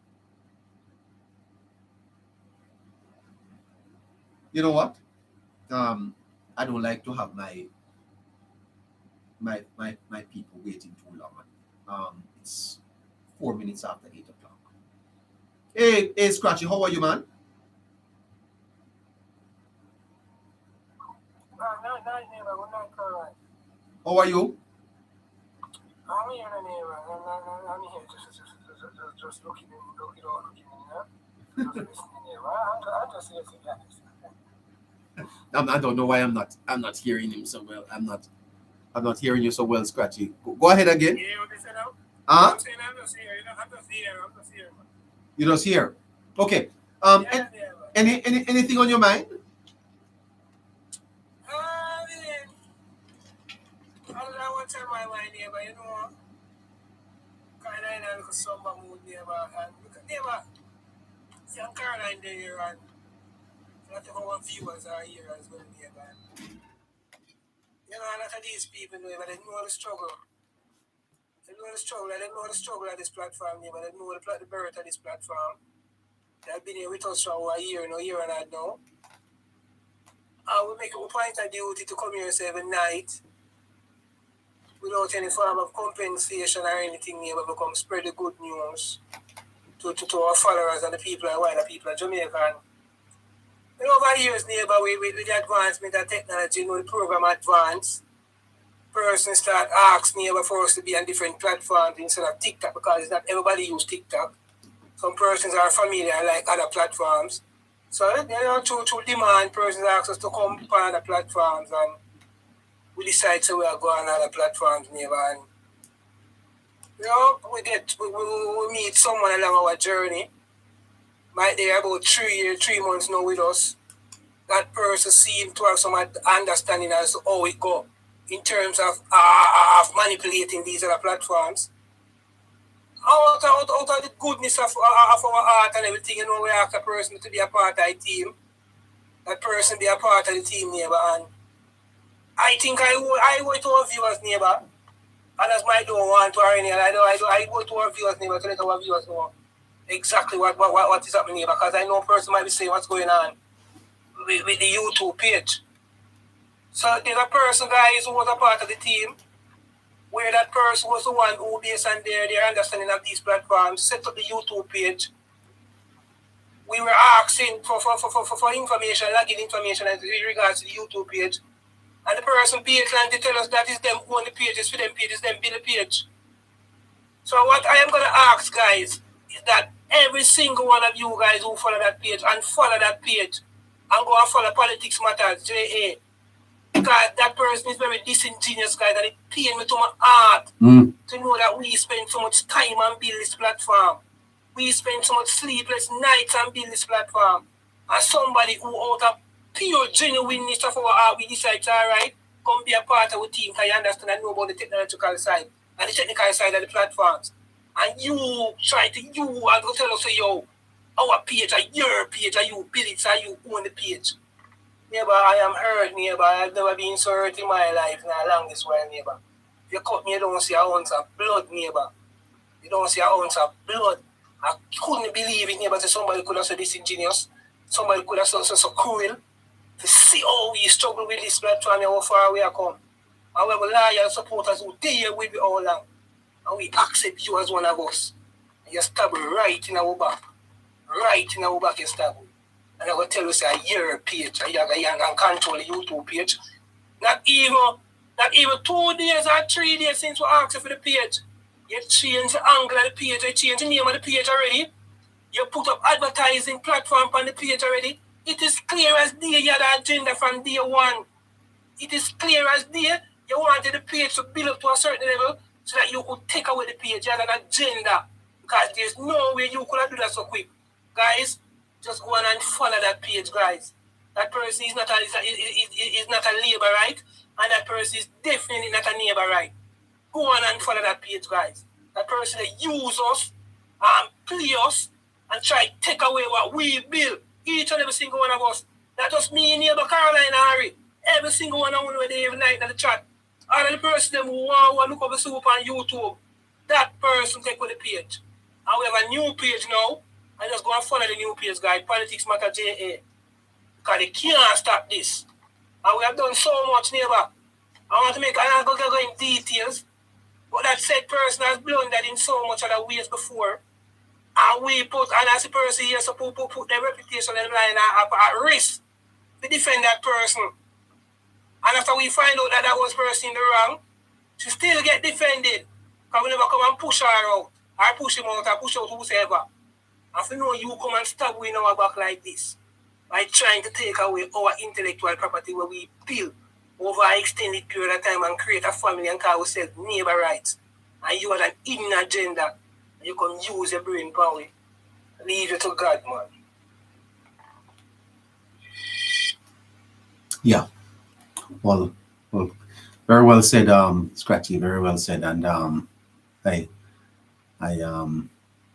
You know what? I don't like to have my people waiting too long. It's 4 minutes after 8 o'clock. Hey, Scratchy, how are you, man? How are you? I'm here, I'm here, just looking just listening here. I'm just here to guys. I don't know why I'm not hearing him so well. I'm not hearing you so well, Scratchy. Go ahead again. Yeah, what they said now? Huh? I'm saying I'm just here. I'm just here. You just here. Okay. Yeah. Anything on your mind? Then, I don't know what's on my mind here, but kind of in a little somber mood here, and look at neighbor, see, I'm Caroline there, and a lot of our viewers are here as well, neighbor. A lot of these people, neighbor, they know the struggle. They know the struggle, they know the struggle of this platform, neighbor, they know the birth of this platform. They've been here with us for a year, no year and a half now. We make it a point of duty to come here every night without any form of compensation or anything here, but we come spread the good news to our followers and the people and wider people of Jamaica. And over the years, neighbor, with the advancement of technology, the program advance, persons start asking neighbor for us to be on different platforms instead of TikTok because it's not everybody use TikTok. Some persons are familiar like other platforms. So, through demand, persons ask us to come on other platforms and we decide so we are going on other platforms, neighbor. And, we meet someone along our journey. Might they about 3 months now with us. That person seems to have some understanding as to how it go in terms of manipulating these other platforms. Out of the goodness of our heart and everything, we ask a person to be a part of the team. That person be a part of the team, neighbor. And I think I owe it to our viewers, neighbor. Others might don't want to or anything. I owe it to our viewers, neighbor, to let our viewers know exactly what is happening, neighbor. Because I know a person might be saying what's going on with the YouTube page. So there's a person, guys, who was a part of the team, where that person was the one who, based on their understanding of these platforms, set up the YouTube page. We were asking for information, login information in regards to the YouTube page. And the person paid and they tell us that is them own the pages, for them pages, them build the page. So what I am going to ask, guys, is that every single one of you guys who follow that page and follow that page and go and follow Politics Matters, JA, because that person is very disingenuous, guys, and it pains me to my heart to know that we spend so much time on building this platform. We spend so much sleepless nights on building this platform. And somebody who out of pure genuineness of our heart, we decide, all right, come be a part of our team because you understand and know about the technological side and the technical side of the platforms. And you try to, you and to tell us, yo, our page, or your page, or you build it, so you own the page. Neighbor, I am hurt, neighbor. I've never been so hurt in my life in a longest while, neighbor. If you cut me, you don't see an ounce of blood, neighbor. You don't see an ounce of blood. I couldn't believe it, neighbor, that somebody could have so disingenuous. Somebody could have so cruel. To see how we struggle with this platform and how far we have come. And we have loyal supporters who there with me all along. And we accept you as one of us. And you stab right in our back. Right in our back, you stab. And I will tell you, say, your page, and you can control the YouTube page. Not even 2 days or 3 days since we asked you for the page. You change the angle of the page, you change the name of the page already. You put up advertising platform on the page already. It is clear as day you had an agenda from day one. It is clear as day you wanted the page to build up to a certain level so that you could take away the page. You had an agenda. Because there's no way you could have done that so quick. Guys, just go on and follow that page, guys. That person is not a labor, right? And that person is definitely not a neighbor, right? Go on and follow that page, guys. That person that use us and play us and try to take away what we build. Each and every single one of us. Not just me, neighbor Caroline and Harry. Every single one of them every day, every night in the chat. All of the person who want to look up the soup on YouTube, that person take with the page. And we have a new page now. And just go and follow the new page, guys. Politics Matter JA. Because they can't stop this. And we have done so much, neighbor. I want to make, I'm not going to go in details. But that said person has blundered in so much other ways before. And we put, and as a person here, so put their reputation and line at risk to defend that person. And after we find out that that was person in the wrong, she still get defended. Because we never come and push her out, or push him out, or push out whosoever. And if you know you come and stab in our back like this, by trying to take away our intellectual property where we build over an extended period of time and create a family and call ourselves neighbor rights. And you have an hidden agenda. You can use your brain power. Leave it to God, man. Yeah. Well, well, very well said, Scratchy. Very well said, and I, I,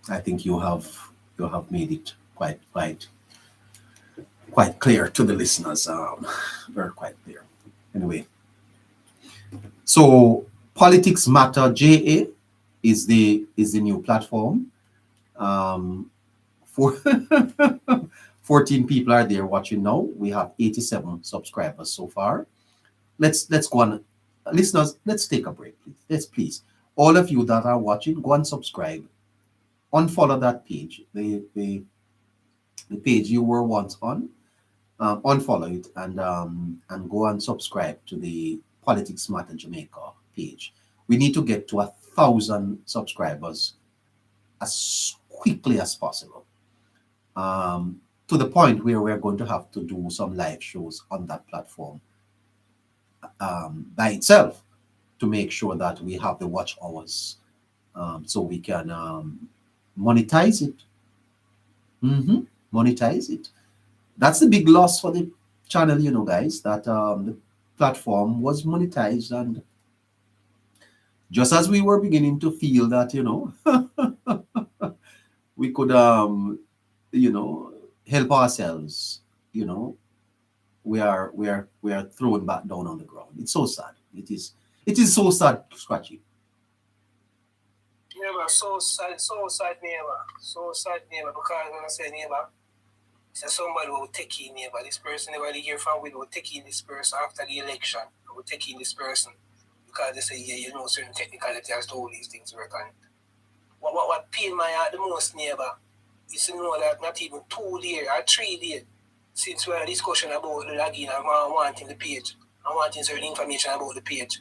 I think you have made it quite clear to the listeners. Very quite clear. Anyway, so Politics Matter JA is the new platform. Um, for 14 people are there watching now. We have 87 subscribers so far. Let's go on, listeners. Let's take a break, please. Let's please, all of you that are watching, go and subscribe. Unfollow that page, the page you were once on. Unfollow it and go and subscribe to the Politics Matter Jamaica page. We need to get to 1,000 subscribers as quickly as possible. To the point where we're going to have to do some live shows on that platform by itself to make sure that we have the watch hours, so we can monetize it. Monetize it. That's the big loss for the channel, guys, that the platform was monetized, and just as we were beginning to feel that, we could, you know, help ourselves, you know, we are thrown back down on the ground. It's so sad. It is so sad, Scratchy. Neighbor, so sad, neighbor. So sad, neighbor, because when I say neighbor, it's somebody who will take in neighbor. This person never hear from we will take in this person after the election. We will take in this person because they say, yeah, certain technicality as to all these things work on. What pain my heart the most, neighbor, is to know that not even 2 days or 3 days since we had a discussion about the login and wanting the page and wanting certain information about the page,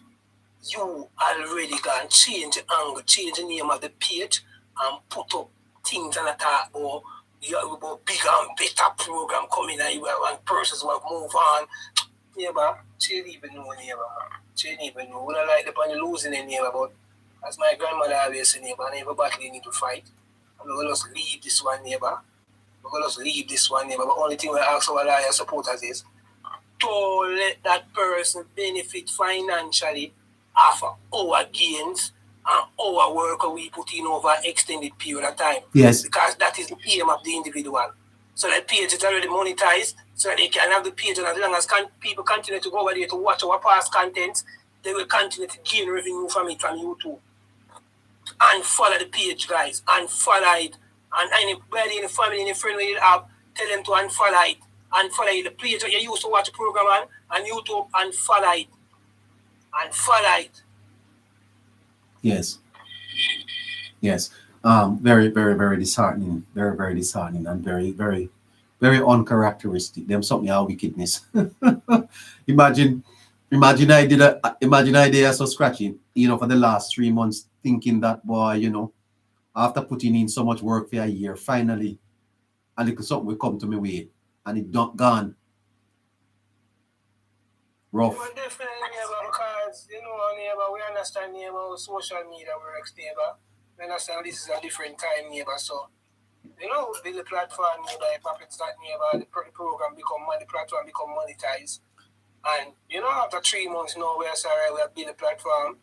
you already gone change the angle, change the name of the page and put up things and attack or you have about bigger and better program coming and you have persons who have moved on. Neighbor, she didn't even know, neighbor, man. She didn't even know. We don't like the point of losing the neighbor, but as my grandmother always said, neighbor, never battle you need to fight. And we're going to just leave this one, neighbor. We're going to just leave this one, neighbor. But the only thing we ask our lawyer supporters is don't let that person benefit financially off our gains and our work we put in over an extended period of time. Yes. Because that is the aim of the individual. So that page is already monetized, so that they can have the page, and as long as people continue to go over there to watch our past content, they will continue to gain revenue from it from YouTube. And follow the page, guys, and follow it. And anybody in the family, in the friend you have, tell them to unfollow it. And follow it. The page that you used to watch the program on YouTube, and follow it. And follow it. Yes. Yes. Very, very, very disheartening. Very, very disheartening, and very, very, very uncharacteristic. Them something our wickedness. imagine, imagine I did so scratching, for the last 3 months, thinking that boy, after putting in so much work for a year, finally, a little something will come to me way, and it don't gone. Rough. Well, definitely, neighbor, because, neighbor, we understand, neighbor, social media works, neighbor. We understand this is a different time, neighbor, so, build a platform, neighbor, if puppets that, neighbor, the platform become monetized. And, after 3 months, we are sorry, we have built a platform,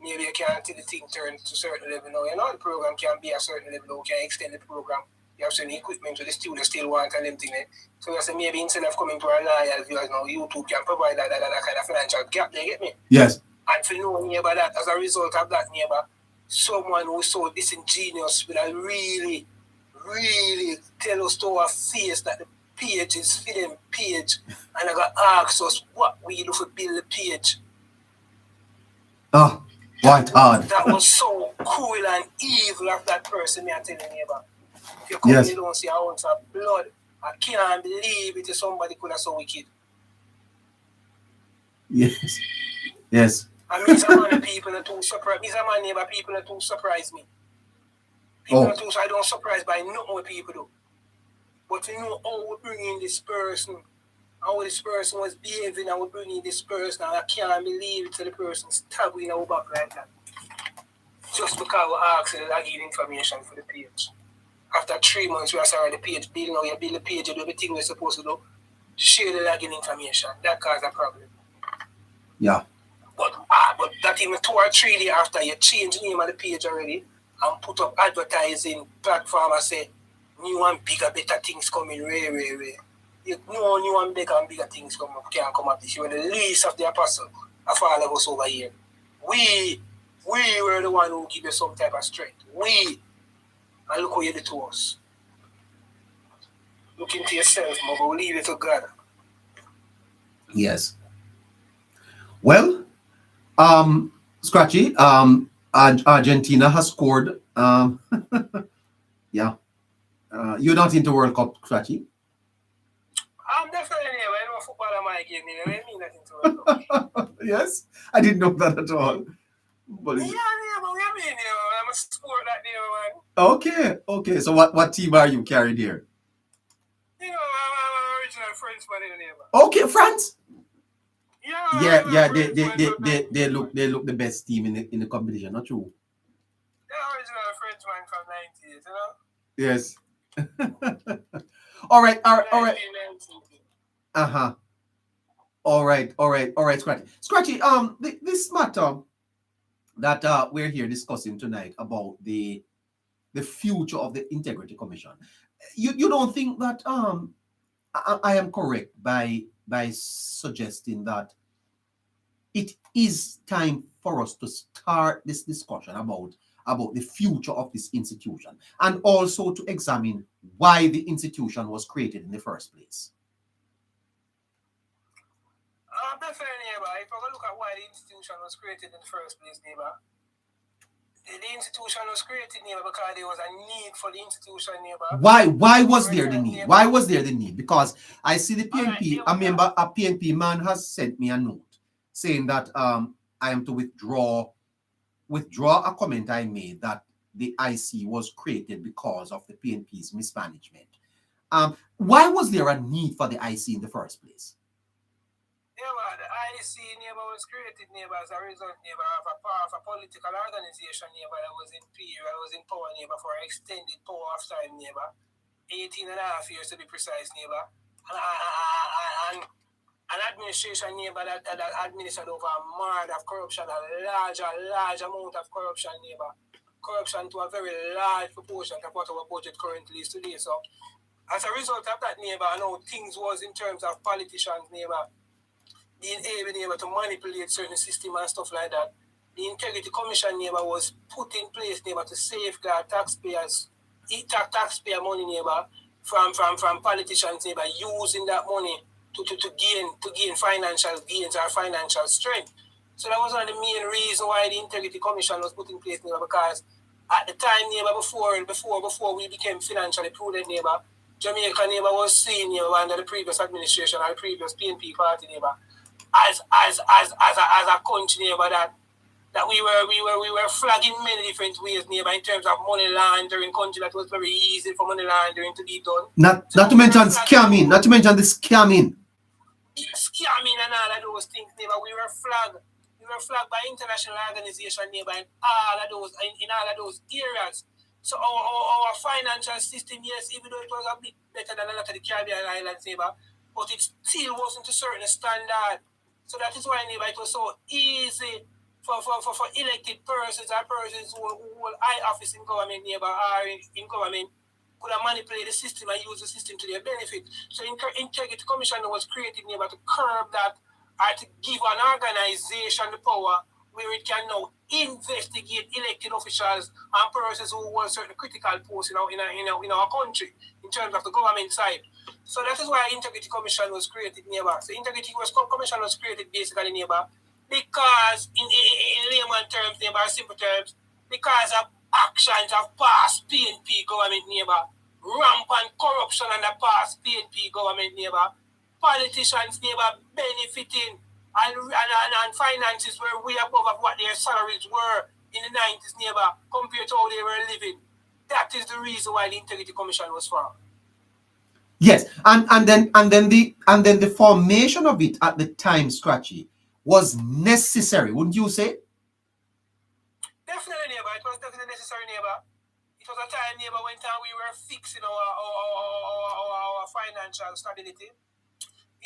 maybe you can't see the thing turn to a certain level now. The program can be a certain level, we can extend the program. You have certain equipment to the students still want and everything. So I say maybe instead of coming to a loyal viewers now, YouTube can provide that kind of financial gap, they get me? Yes. And for know, neighbor, that as a result of that, neighbor, someone who so disingenuous will really, really tell us to our face that the page is for them page, and I got ask us what we do for build the page. Oh, quite hard. That was so cruel and evil of that person, me I tell you, neighbor. If you come Yes. you don't see an ounce of blood, I can't believe it is somebody could have so wicked. Yes. Yes. And me's a man of people that too surprise. Me's a man neighbor people that too surprise me. People that too, so I don't surprise by nothing what people do. But how we bring in this person, how this person was behaving, and we bring in this person, and I can't believe it till the person stab in our back like that. Just because we asked to give information for the page. After 3 months, we are sorry the page build now, you build the page, you do everything we're supposed to do. share the login information. That caused a problem. Yeah. But that even 2 or 3 days after you change the name of the page already and put up advertising platform and say new and bigger, better things coming, way. You know new and bigger things can come up this year. The least of the apostle of all of us over here. We were the one who give you some type of strength. And look what you did to us. Look into yourself, but we'll leave it to God. Yes. Well, Scratchy, Argentina has scored. Yeah. You're not into World Cup, Scratchy? I'm definitely here. I know football is my game. I mean nothing to World Cup. Yes, I didn't know that at all. But Yeah, but we mean, I'm a sport that day, man. okay. So what team are you carried here? I'm an original Frenchman in the neighbor. Okay, France. Yeah. They look the best team in the competition, not true? The original Frenchman from 90s, Yes. All right. 1990. Uh-huh. All right, Scratchy. This matter that we're here discussing tonight about the future of the Integrity Commission. You don't think that I am correct by suggesting that it is time for us to start this discussion about the future of this institution and also to examine why the institution was created in the first place? Definitely, neighbor. If we're going to look at why the institution was created in the first place, neighbor, the institution was created, neighbor, because there was a need for the institution, neighbor. Why was there the need? Why was there the need? Because I see the PNP, a member, a PNP man has sent me a note saying that I am to withdraw a comment I made that the IC was created because of the PNP's mismanagement. Why was there a need for the IC in the first place? The IC, neighbor, was created, neighbor, as a result, neighbor, of a political organization, neighbor, that was in power, neighbor, for an extended power of time, neighbor. 18 and a half years to be precise, neighbor. And an administration, neighbor, that administered over a murder of corruption, a large amount of corruption, neighbor. Corruption to a very large proportion of what our budget currently is today. So, as a result of that, neighbor, I know things was in terms of politicians, neighbor, being able to manipulate certain system and stuff like that. The Integrity Commission, neighbor, was put in place, neighbor, to safeguard taxpayer money, neighbor, from politicians, neighbor, using that money to gain financial gains or financial strength. So that was one of the main reasons why the Integrity Commission was put in place, neighbor, because at the time, neighbor, before we became financially prudent, neighbor, Jamaica, neighbor, was seen, neighbor, under the previous administration or the previous PNP party, neighbor, as a country, neighbor, that we were flagging many different ways, neighbor, in terms of money laundering, country that was very easy for money laundering to be done. Not to mention scamming, not to mention the scamming. Scamming and all of those things, neighbor. We were flagged by international organizations, neighbor, in all of those areas. So our financial system, yes, even though it was a bit better than a lot of the Caribbean islands, neighbor, but it still wasn't to a certain standard. So that is why, neighbor, it was so easy for elected persons or persons who hold high office in government, neighbor, or in government, could have manipulated the system and use the system to their benefit. So Integrity Commission was created, neighbor, to curb that or to give an organization the power where it can now investigate elected officials and persons who hold certain critical posts in our country in terms of the government side. So that is why Integrity Commission was created, neighbor. So Integrity Commission was created basically, neighbor, because in layman terms, neighbor, simple terms, because of actions of past PNP government, neighbor, rampant corruption under past PNP government, neighbor, politicians, neighbor, benefiting and finances were way above of what their salaries were in the 90s, neighbor, compared to how they were living. That is the reason why the Integrity Commission was formed. Yes, and then the formation of it at the time, Scratchy, was necessary, wouldn't you say? Definitely, neighbor. It was definitely necessary, neighbor. It was a time, neighbor, when we were fixing our financial stability.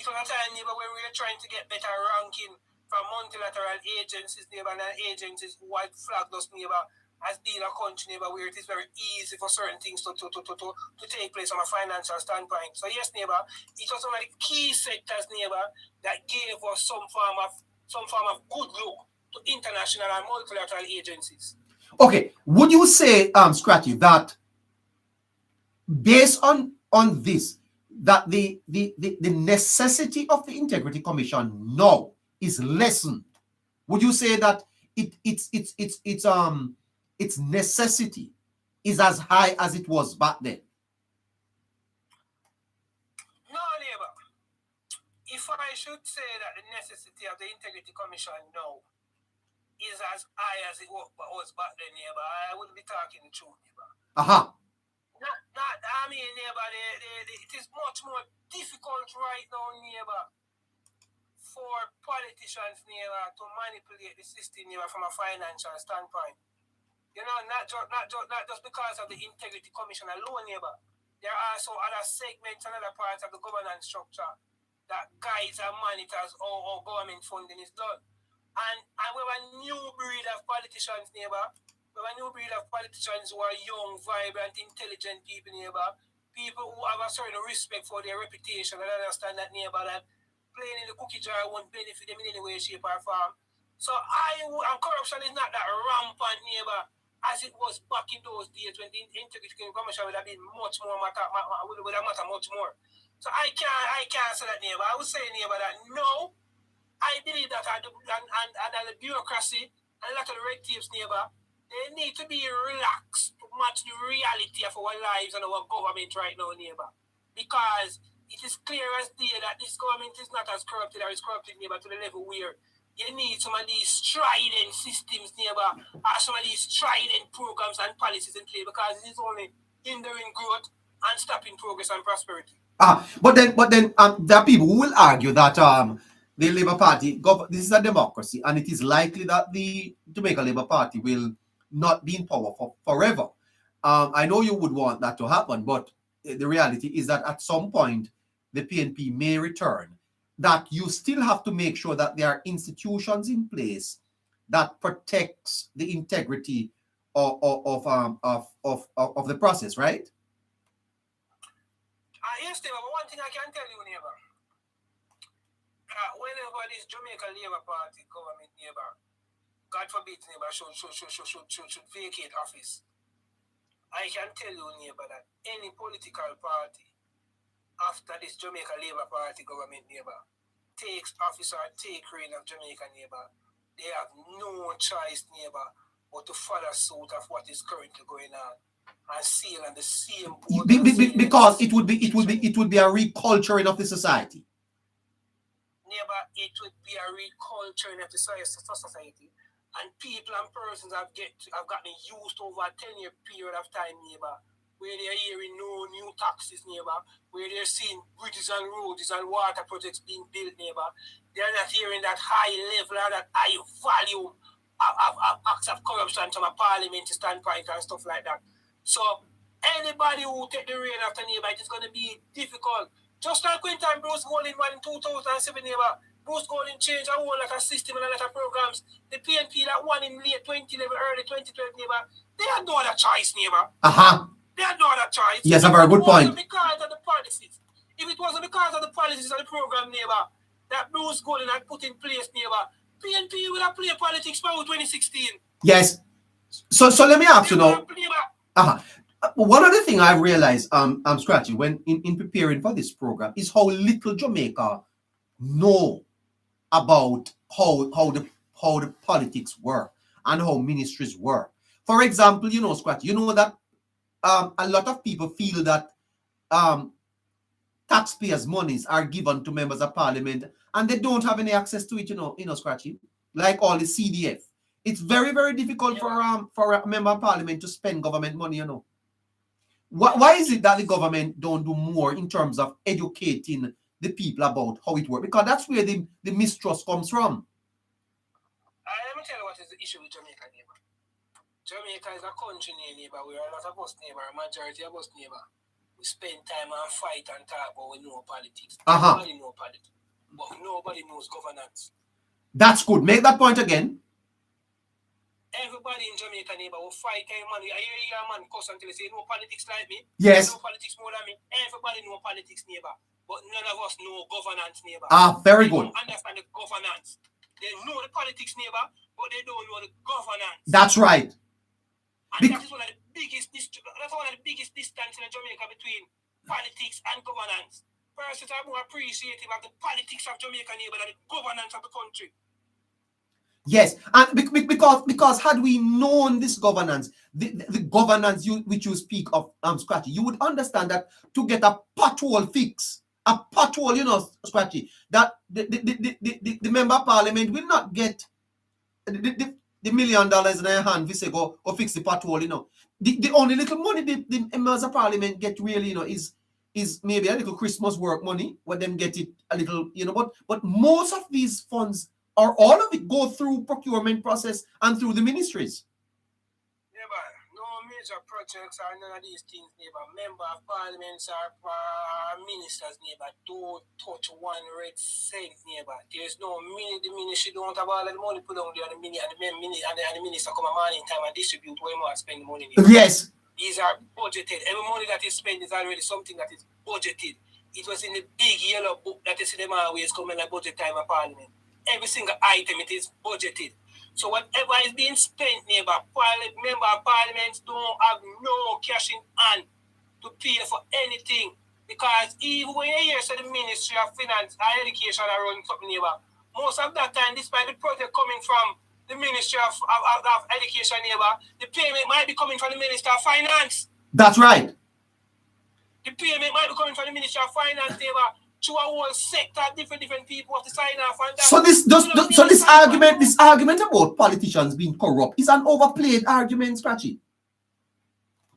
It was a time, neighbor, where we were trying to get better ranking from multilateral agencies, neighbor, and agencies who had flagged us, neighbor, as being a country, neighbor, where it is very easy for certain things to take place from a financial standpoint. So yes, neighbor, it was one of the key sectors, neighbor, that gave us some form of good look to international and multilateral agencies. Okay, would you say, Scratchy, that based on this, that the necessity of the Integrity Commission now is lessened? Would you say that its necessity is as high as it was back then? No, neighbor. If I should say that the necessity of the Integrity Commission now is as high as it was back then, neighbor, I wouldn't be talking the truth, neighbor. Aha. I mean, neighbor, it is much more difficult right now, neighbor, for politicians, neighbor, to manipulate the system, neighbor, from a financial standpoint. You know, not just because of the Integrity Commission alone, neighbor. There are also other segments and other parts of the governance structure that guides and monitors how government funding is done. And we have a new breed of politicians, neighbor. We have a new breed of politicians who are young, vibrant, intelligent people, neighbor. People who have a certain respect for their reputation and understand that, neighbor, that playing in the cookie jar won't benefit them in any way, shape, or form. So and corruption is not that rampant, neighbor, as it was back in those days when the Integrity Commission would have been much more would have mattered much more. So I can't say that, neighbor. I would say, neighbor, that no, I believe that and the bureaucracy and a lot of the red tapes, neighbor, they need to be relaxed to match the reality of our lives and our government right now, neighbor. Because it is clear as day that this government is not as corrupted or is corrupted, neighbor, to the level where you need some of these strident systems, neighbor, or some of these strident programs and policies in play, because it is only hindering growth and stopping progress and prosperity. But then there are people who will argue that the Labour Party, this is a democracy, and it is likely that the Jamaica Labour Party will not be in power for forever. I know you would want that to happen, but the reality is that at some point the PNP may return. That you still have to make sure that there are institutions in place that protects the integrity of the process, right? Yes, neighbor, but one thing I can tell you, neighbor, whenever this Jamaica Labour Party government, neighbor, God forbid, neighbor, should vacate office, I can tell you, neighbor, that any political party after this Jamaica Labour Party government, neighbor, takes office or take reign of Jamaica, neighbor, they have no choice, neighbor, but to follow suit of what is currently going on and sail on the same boat. Because it would be a reculturing of the society. Neighbor, it would be a reculturing of the society, and people and persons have gotten used over a 10-year period of time, neighbor, where they're hearing no new taxes, neighbor, where they're seeing bridges and roads and water projects being built, neighbor. They're not hearing that high level or that high volume of acts of corruption from a parliamentary standpoint and stuff like that. So anybody who take the reign after, neighbor, it is going to be difficult. Just like when time Bruce Golding won in 2007, neighbor, Bruce Golding changed a whole lot of system and a lot of programs. The PNP that won in late 2011, early 2012, neighbor, they had no other choice, neighbor. They had no other choice. Yes, a very good point. Because of the policies. If it wasn't because of the policies of the program, neighbor, that Bruce Golding had put in place, neighbor, PNP would have played politics by 2016. Yes. So let me ask you now. One other thing I've realized, I'm scratching when in preparing for this program is how little Jamaica know about how the politics work and how ministries work. For example, Scratch, you know that a lot of people feel that taxpayers' monies are given to members of parliament and they don't have any access to it, Scratchy, like all the CDF. It's very, very difficult for a member of parliament to spend government money, Why is it that the government don't do more in terms of educating the people about how it works? Because that's where the mistrust comes from. Let me tell you what is the issue with Jamaica, neighbor. Jamaica is a country, neighbor. We are a lot of us, neighbor. A majority of us, neighbor. we spend time and fight and talk, but we know politics. Uh-huh. Everybody know politics, but nobody knows governance. That's good. Make that point again. Everybody in Jamaica, neighbor, will fight money. I hear a man cuss until they say, no politics like me. Yes. No politics more than me. Everybody know politics, neighbor. But none of us know governance, neighbor. Very they good. Don't understand the governance. They know the politics, neighbor, but they don't know the governance. That's right. And that is one of the biggest distance in Jamaica between politics and governance. Persons are more appreciative of the politics of Jamaica, neighbor, than the governance of the country. Yes, and because had we known this governance, the governance which you speak of, Scratchy, you would understand that to get a pothole fix, Scratchy, that the member of parliament will not get the $1 million in their hand. We say go fix the pothole, The only little money the members of parliament get really, is maybe a little Christmas work money, where them get it a little, but most of these funds, or all of it, go through procurement process and through the ministries. Neighbor, no major projects or none of these things, neighbor. Member of parliaments or ministers, neighbor, don't touch one red cent, neighbor. There's no the ministry don't have all the money put on there, and the minister come a morning time and distribute where more spend the money, neighbor. Yes. These are budgeted. Every money that is spent is already something that is budgeted. It was in the big yellow book that you see them always coming at budget time of parliament. Every single item, it is budgeted. So whatever is being spent, neighbor, member of parliaments don't have no cash in hand to pay for anything. Because even when you hear the Ministry of Finance or Education are running something, neighbor, most of that time, despite the project coming from the Ministry of Education, neighbor, the payment might be coming from the Minister of Finance. That's right. The payment might be coming from the Ministry of Finance, neighbor. To a whole sector, different people have to sign off on that. So this argument about politicians being corrupt is an overplayed argument, Scratchy.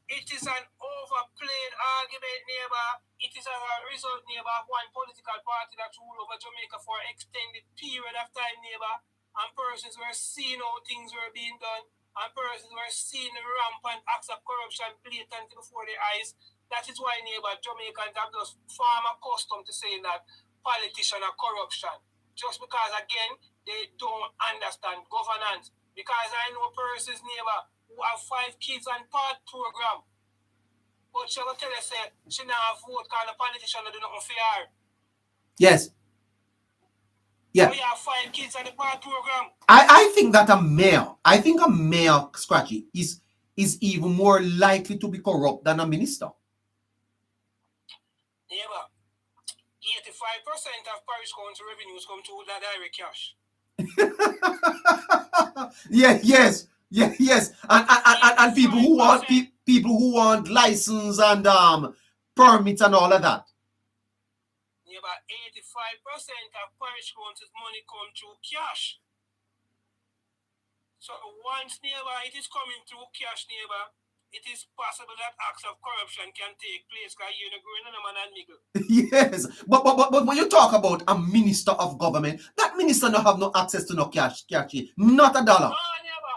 It is an overplayed argument, neighbor. It is a result, neighbor, of one political party that ruled over Jamaica for an extended period of time, neighbor. And persons were seeing how things were being done, and persons were seeing the rampant acts of corruption blatantly before their eyes. That is why, neighbor, Jamaicans have just farm accustomed to saying that politicians are corruption. Just because, again, they don't understand governance. Because I know persons, neighbor, who have 5 kids on part program. But she will tell you, say, she not vote because the politician do nothing for her. Yes. Yeah. We have 5 kids on the part program. I think that a mayor, Scratchy, is even more likely to be corrupt than a minister. Neighbor, 85% of parish council revenues come to that direct cash. Yes. And people who want license and permits and all of that. Neighbor, 85% of parish council's money come through cash. So once, neighbor, it is coming through cash, neighbor, it is possible that acts of corruption can take place because you're growing on a man and niggle. Yes, but when you talk about a minister of government, that minister don't have no access to no cash, not a dollar. No, neighbor.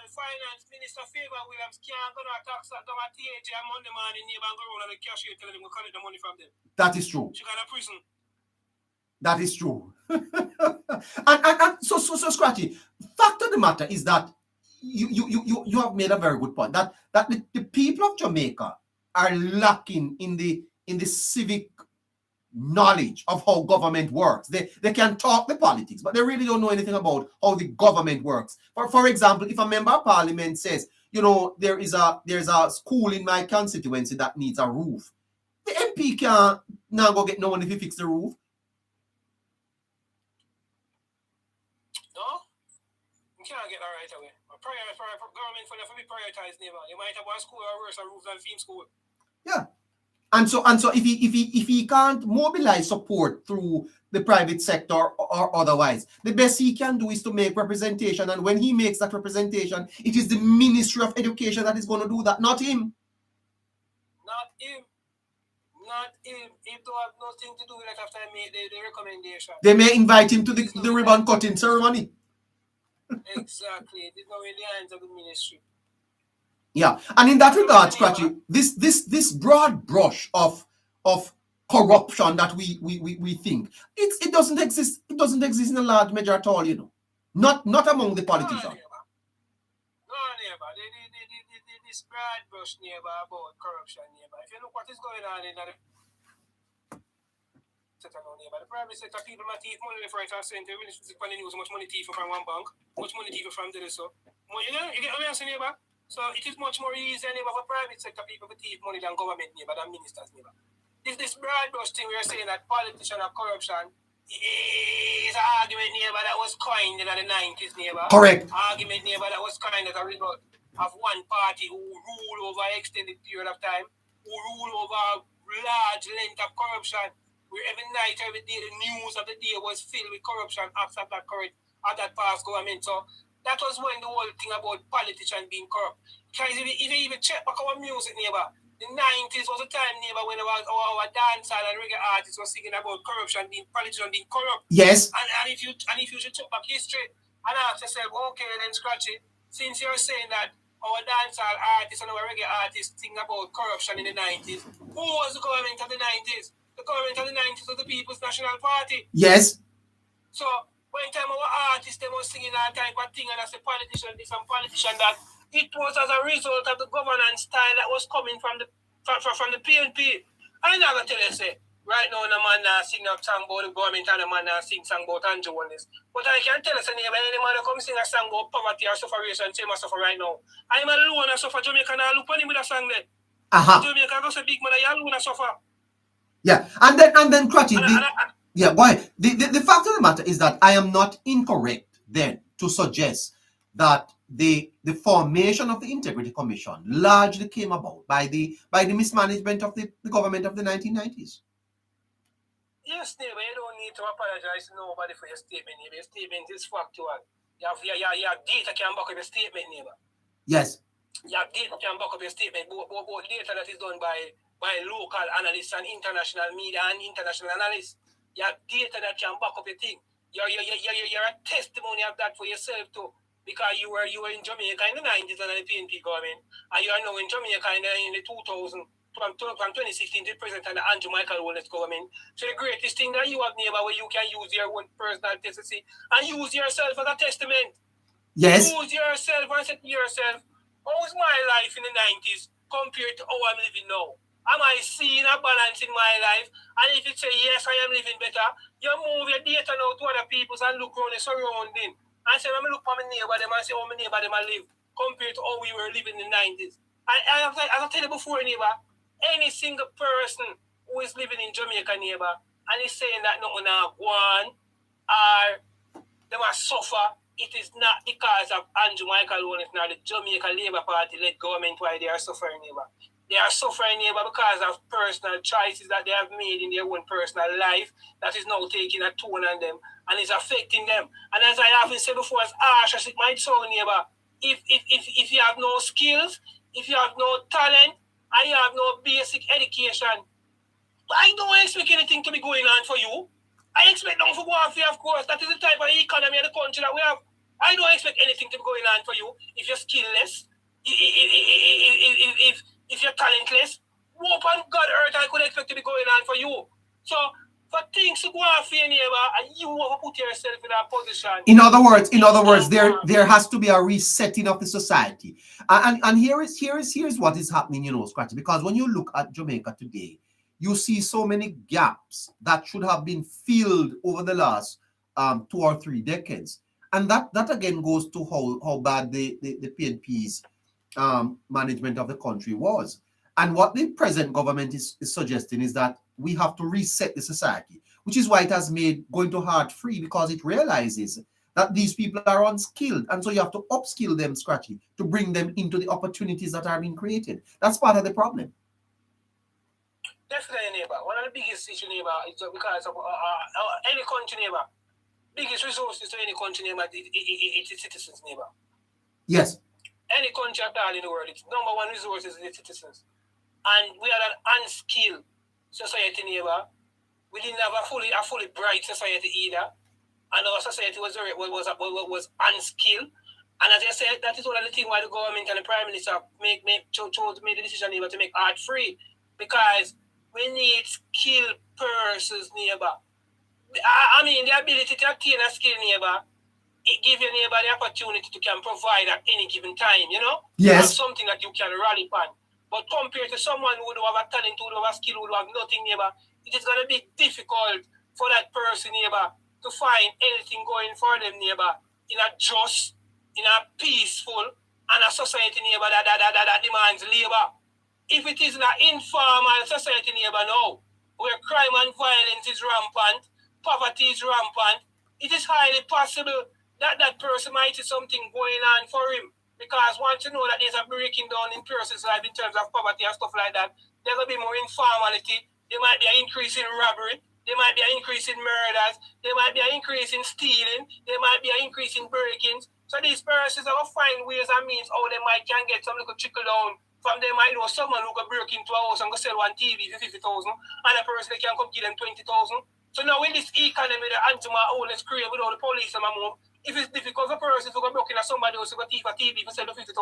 The finance minister, Favor Williams, can't go to a tax at a TH on Monday morning, neighbor, and go around the cashier telling them to collect the money from them. That is true. She got a prison. That is true. and so Scratchy, fact of the matter is that you have made a very good point that the people of Jamaica are lacking in the civic knowledge of how government works. They can talk the politics, but they really don't know anything about how the government works. For example, if a member of parliament says, there's a school in my constituency that needs a roof, the MP can't now go get no one if he fix the roof. No, you can't get that right away. Government fund have to be prioritized, neighbor. You might have one school or worse a roof than theme school. Yeah. And so if he can't mobilize support through the private sector or otherwise, the best he can do is to make representation. And when he makes that representation, it is the Ministry of Education that is going to do that, not him. Not him. He don't have nothing to do with it after I made the recommendation. They may invite him to the ribbon cutting ceremony. Exactly. It is not in the hands of the ministry. Yeah, and in that You know, regard, my neighbor. Scratchy, this broad brush of corruption that we think it doesn't exist. It doesn't exist in a large measure at all. Not among the No, politicians. neighbor. No, neighbor. This broad brush, neighbor, about corruption, neighbor. If you look what is going on in the sector now, neighbor, the private sector people might thief money left, right, and center. When you see on the news, much money thief from one bank, much money thief from there, so. You get what I'm saying, neighbor? So it is much more easier, neighbor, for private sector people to thief money than government, neighbor, than ministers, neighbor. This broad brush thing we are saying that politician or corruption is an argument, neighbor, that was coined in the 90s, neighbor. Correct. Argument, neighbor, that was coined as a result of one party who rule over an extended period of time, who rule over a large length of corruption, where every night, every day, the news of the day was filled with corruption after that correct at that past government. So that was when the whole thing about politicians being corrupt. Because if you even check back our music, neighbor, the 90s was a time, neighbor, when our dancehall and reggae artists were singing about corruption, being politicians being corrupt. Yes. And if you should check back history and ask yourself, okay, then scratch it. Since you're saying that our dancehall artists and our reggae artists sing about corruption in the 90s, who was the government of the 90s? The government of the 90s was the People's National Party. Yes. So when time our artists they was singing that type of thing and as a politician, this and politician that, it was as a result of the governance style that was coming from the PNP. I'm not gonna tell you say, right now the man now sing a song about the government and the man now sing song about Andrew on this. But I can tell you say neighbor, any man that come sing a song about poverty or sufferation, same as suffer right now. I'm alone and suffer Jamaica and I look on him with a song there. Jamaica go say big man, I alone and suffer. Yeah, and then Crutchy, yeah, go ahead. The fact of the matter is that I am not incorrect then to suggest that the formation of the Integrity Commission largely came about by the mismanagement of the government of the 1990s. Yes, neighbor, you don't need to apologize to nobody for your statement, neighbor. Your statement is factual. You have data can back up your statement, neighbor. Yes. You have data can back up your statement, but data that is done by local analysts and international media and international analysts. You have data that can back up your thing. You're a testimony of that for yourself too. Because you were in Jamaica in the 90s under the PNP government, and you are now in Jamaica in the 2000, from 2016 to present under Andrew Michael Wallace government. So the greatest thing that you have, neighbor, where you can use your own personal testimony and use yourself as a testament. Yes. Use yourself and say to yourself, how was my life in the 90s compared to how I'm living now? Am I seeing a balance in my life? And if you say, yes, I am living better, you move your data now to other people and look around the surrounding. And say, when I look for my neighbor, them and say, oh, my neighbor, them I live, compared to how we were living in the 90s. As I tell you before, neighbor, any single person who is living in Jamaica, neighbor, and is saying that nothing now go on, or they must suffer, it is not because of Andrew Michael Wallace nor the Jamaica Labour Party-led government why they are suffering, neighbor. They are suffering, neighbor, because of personal choices that they have made in their own personal life that is now taking a toll on them and is affecting them. And as I have said before, as harsh as it might sound, neighbor, if you have no skills, if you have no talent, and you have no basic education, I don't expect anything to be going on for you. I expect them to go on for you, of course. That is the type of economy of the country that we have. I don't expect anything to be going on for you if you're skillless, if you're talentless. Hope on God earth I could expect to be going on for you. So for things to go on for your neighbor and you want to put yourself in a position. In other words, there has to be a resetting of the society. And here is what is happening, Scratchy, because when you look at Jamaica today, you see so many gaps that should have been filled over the last 2 or 3 decades. And that again goes to how bad the PNP's management of the country was. And what the present government is suggesting is that we have to reset the society, which is why it has made going to heart free, because it realizes that these people are unskilled. And so you have to upskill them, Scratchy, to bring them into the opportunities that are being created. That's part of the problem. Definitely, neighbor. One of the biggest issues, neighbor, is because of any country, neighbor. Biggest resources to any country, neighbor, it's its citizens, neighbor. Yes. Any country at all in the world, its number one resource is its citizens. And we are an unskilled society, neighbor. We didn't have a fully bright society either. And our society was unskilled. And as I said, that is one of the things why the government and the Prime Minister chose to make the decision neighbor to make art free. Because we need skilled persons neighbor. I mean, the ability to attain a skill neighbor, it gives your neighbor the opportunity to can provide at any given time, you know? Yes. Something that you can rally upon. But compared to someone who do have a talent, who do have a skill, who do have nothing neighbor, it is going to be difficult for that person neighbor to find anything going for them neighbor in a just, in a peaceful, and a society neighbor that demands labor. If it is an informal society neighbor now, where crime and violence is rampant, poverty is rampant, it is highly possible that that person might see something going on for him. Because once you know that there's a breaking down in person's life in terms of poverty and stuff like that, there will be more informality, there might be an increase in robbery, there might be an increase in murders, there might be an increase in stealing, there might be an increase in break-ins. So these persons are going to find ways and means how they might can get some little trickle down from them. Might know someone who can break into a house and go sell one TV for 50,000, and a person that can come give them 20,000. So now in this economy, the anti-my own is created without the police and my move. If it's difficult for a person to go broke in at somebody else to go thief a TV for sell the 50,000,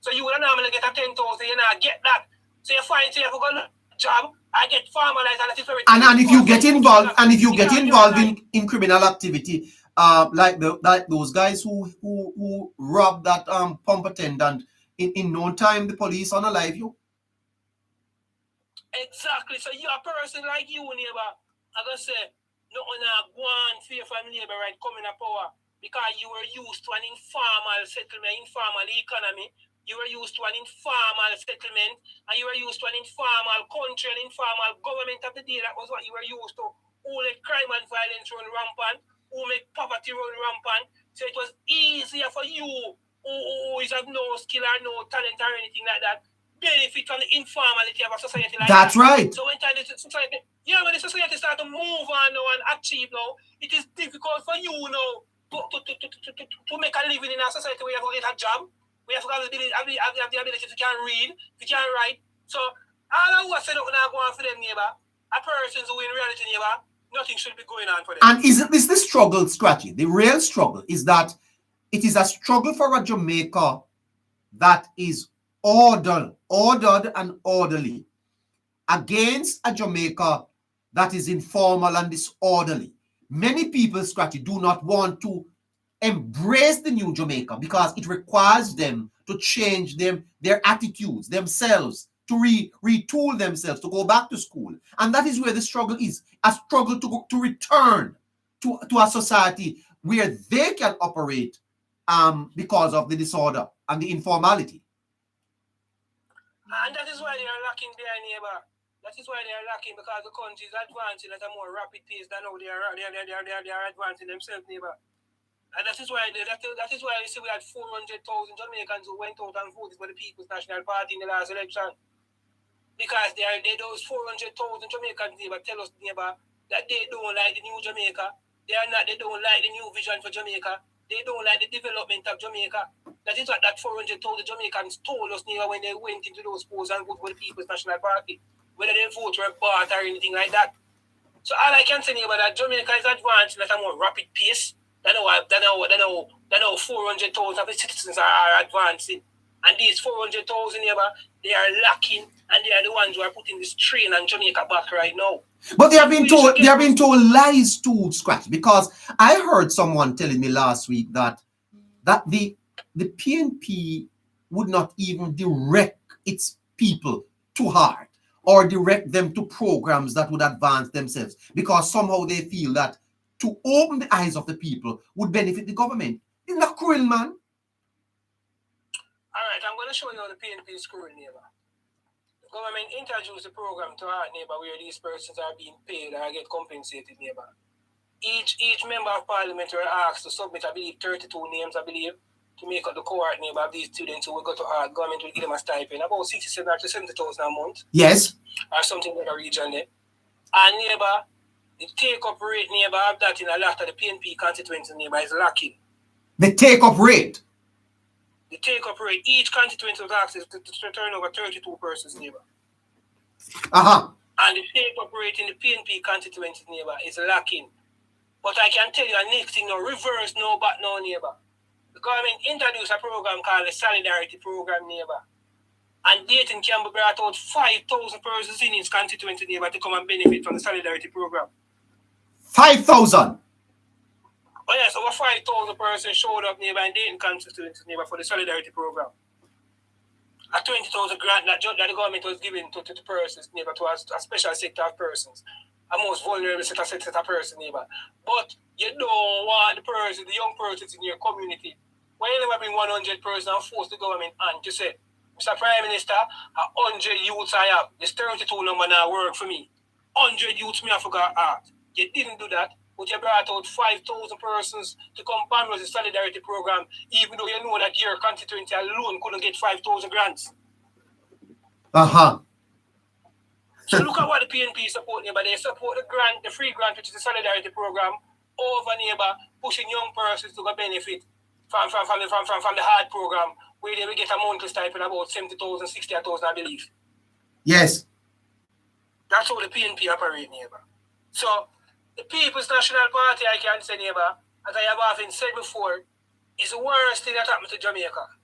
so you would normally get a 10,000, you not get that. So you find so you have to go to job, I get formalized, and that is very and if you get involved in criminal activity, like those guys who robbed that pump attendant, in no time the police on alive you. Exactly. So you're a person like you, neighbor. I gotta say, no one go on fear from neighbor right coming to power because you were used to an informal settlement, informal economy. You were used to an informal settlement, and you were used to an informal country, an informal government of the day. That was what you were used to. Who let crime and violence run rampant, who make poverty run rampant. So it was easier for you, who is of no skill or no talent or anything like that, benefit from the informality of a society like That's that. right. So when the society, when the society start to move on now and achieve now, it is difficult for you now to make a living in a society where you have to get a job. We have to have the ability to can read, to can write. So all of us said now go on for them neighbor, a person who in reality neighbor, nothing should be going on for them. And isn't this the struggle, Scratchy? The real struggle is that it is a struggle for a Jamaica that is ordered and orderly against a Jamaica that is informal and disorderly. Many people, Scratchy, do not want to embrace the new Jamaica because it requires them to change their attitudes, themselves, to retool themselves, to go back to school. And that is where the struggle is, a struggle to return to a society where they can operate because of the disorder and the informality. And that is why they are lacking their neighbor. That is why they are lacking, because the country is advancing at a more rapid pace than how they are advancing themselves, neighbor. And that is why you see we had 400,000 Jamaicans who went out and voted for the People's National Party in the last election. Because those 400,000 Jamaicans neighbor tell us neighbor that they don't like the new Jamaica. They don't like the new vision for Jamaica. They don't like the development of Jamaica. That is what that 400,000 Jamaicans told us neighbor when they went into those polls and voted for the People's National Party. Whether they vote or bought or anything like that. So all I can say neighbor that Jamaica is advancing at a more rapid pace than how 400,000 of its citizens are advancing. And these 400,000 neighbor, they are lacking, and they are the ones who are putting this strain on Jamaica back right now. But they have been told lies too, Scratch, because I heard someone telling me last week that the PNP would not even direct its people too hard or direct them to programs that would advance themselves, because somehow they feel that to open the eyes of the people would benefit the government. Isn't that cruel, man? All right, I'm going to show you how the PNP is cruel, neighbor. The government introduced a program to our neighbor where these persons are being paid or get compensated, neighbor. Each member of parliament were asked to submit, I believe, 32 names, I believe, to make up the cohort neighbor of these students who will go to our government will give them a stipend, about 67 to 70,000 a month. Yes. Or something in the region there. And neighbor, the take-up rate neighbor of that in a lot of the PNP constituency neighbor is lacking. The take-up rate? The take-up rate, each constituency was asked to turn over 32 persons neighbor. Uh-huh. And the take-up rate in the PNP constituency neighbor is lacking. But I can tell you a next thing now, reverse no, but no neighbor. The government introduced a program called the Solidarity Program, neighbor. And Dayton can be brought out 5,000 persons in its constituency, neighbor, to come and benefit from the Solidarity Program. 5,000? Oh yes, over 5,000 persons showed up, neighbor, in Dayton constituency, neighbor, for the Solidarity Program. A 20,000 grant that the government was giving to persons, neighbor, to a special sector of persons. A most vulnerable set of persons, neighbor. But you don't want the young persons in your community. When you never bring 100 persons and force the government on to say, Mr. Prime Minister, 100 youths I have. This 32 number now work for me. 100 youths me I forgot art. You didn't do that, but you brought out 5,000 persons to come ban with the Solidarity Program, even though you know that your constituency alone couldn't get 5,000 grants. So look at what the PNP support, neighbor. They support the free grant, which is the Solidarity Program, over, neighbor, pushing young persons to go benefit from the hard program, where they will get a monthly stipend about 70,000, 60,000, I believe. Yes. That's how the PNP operate, neighbor. So the People's National Party, I can say, neighbor, as I have often said before, is the worst thing that happened to Jamaica.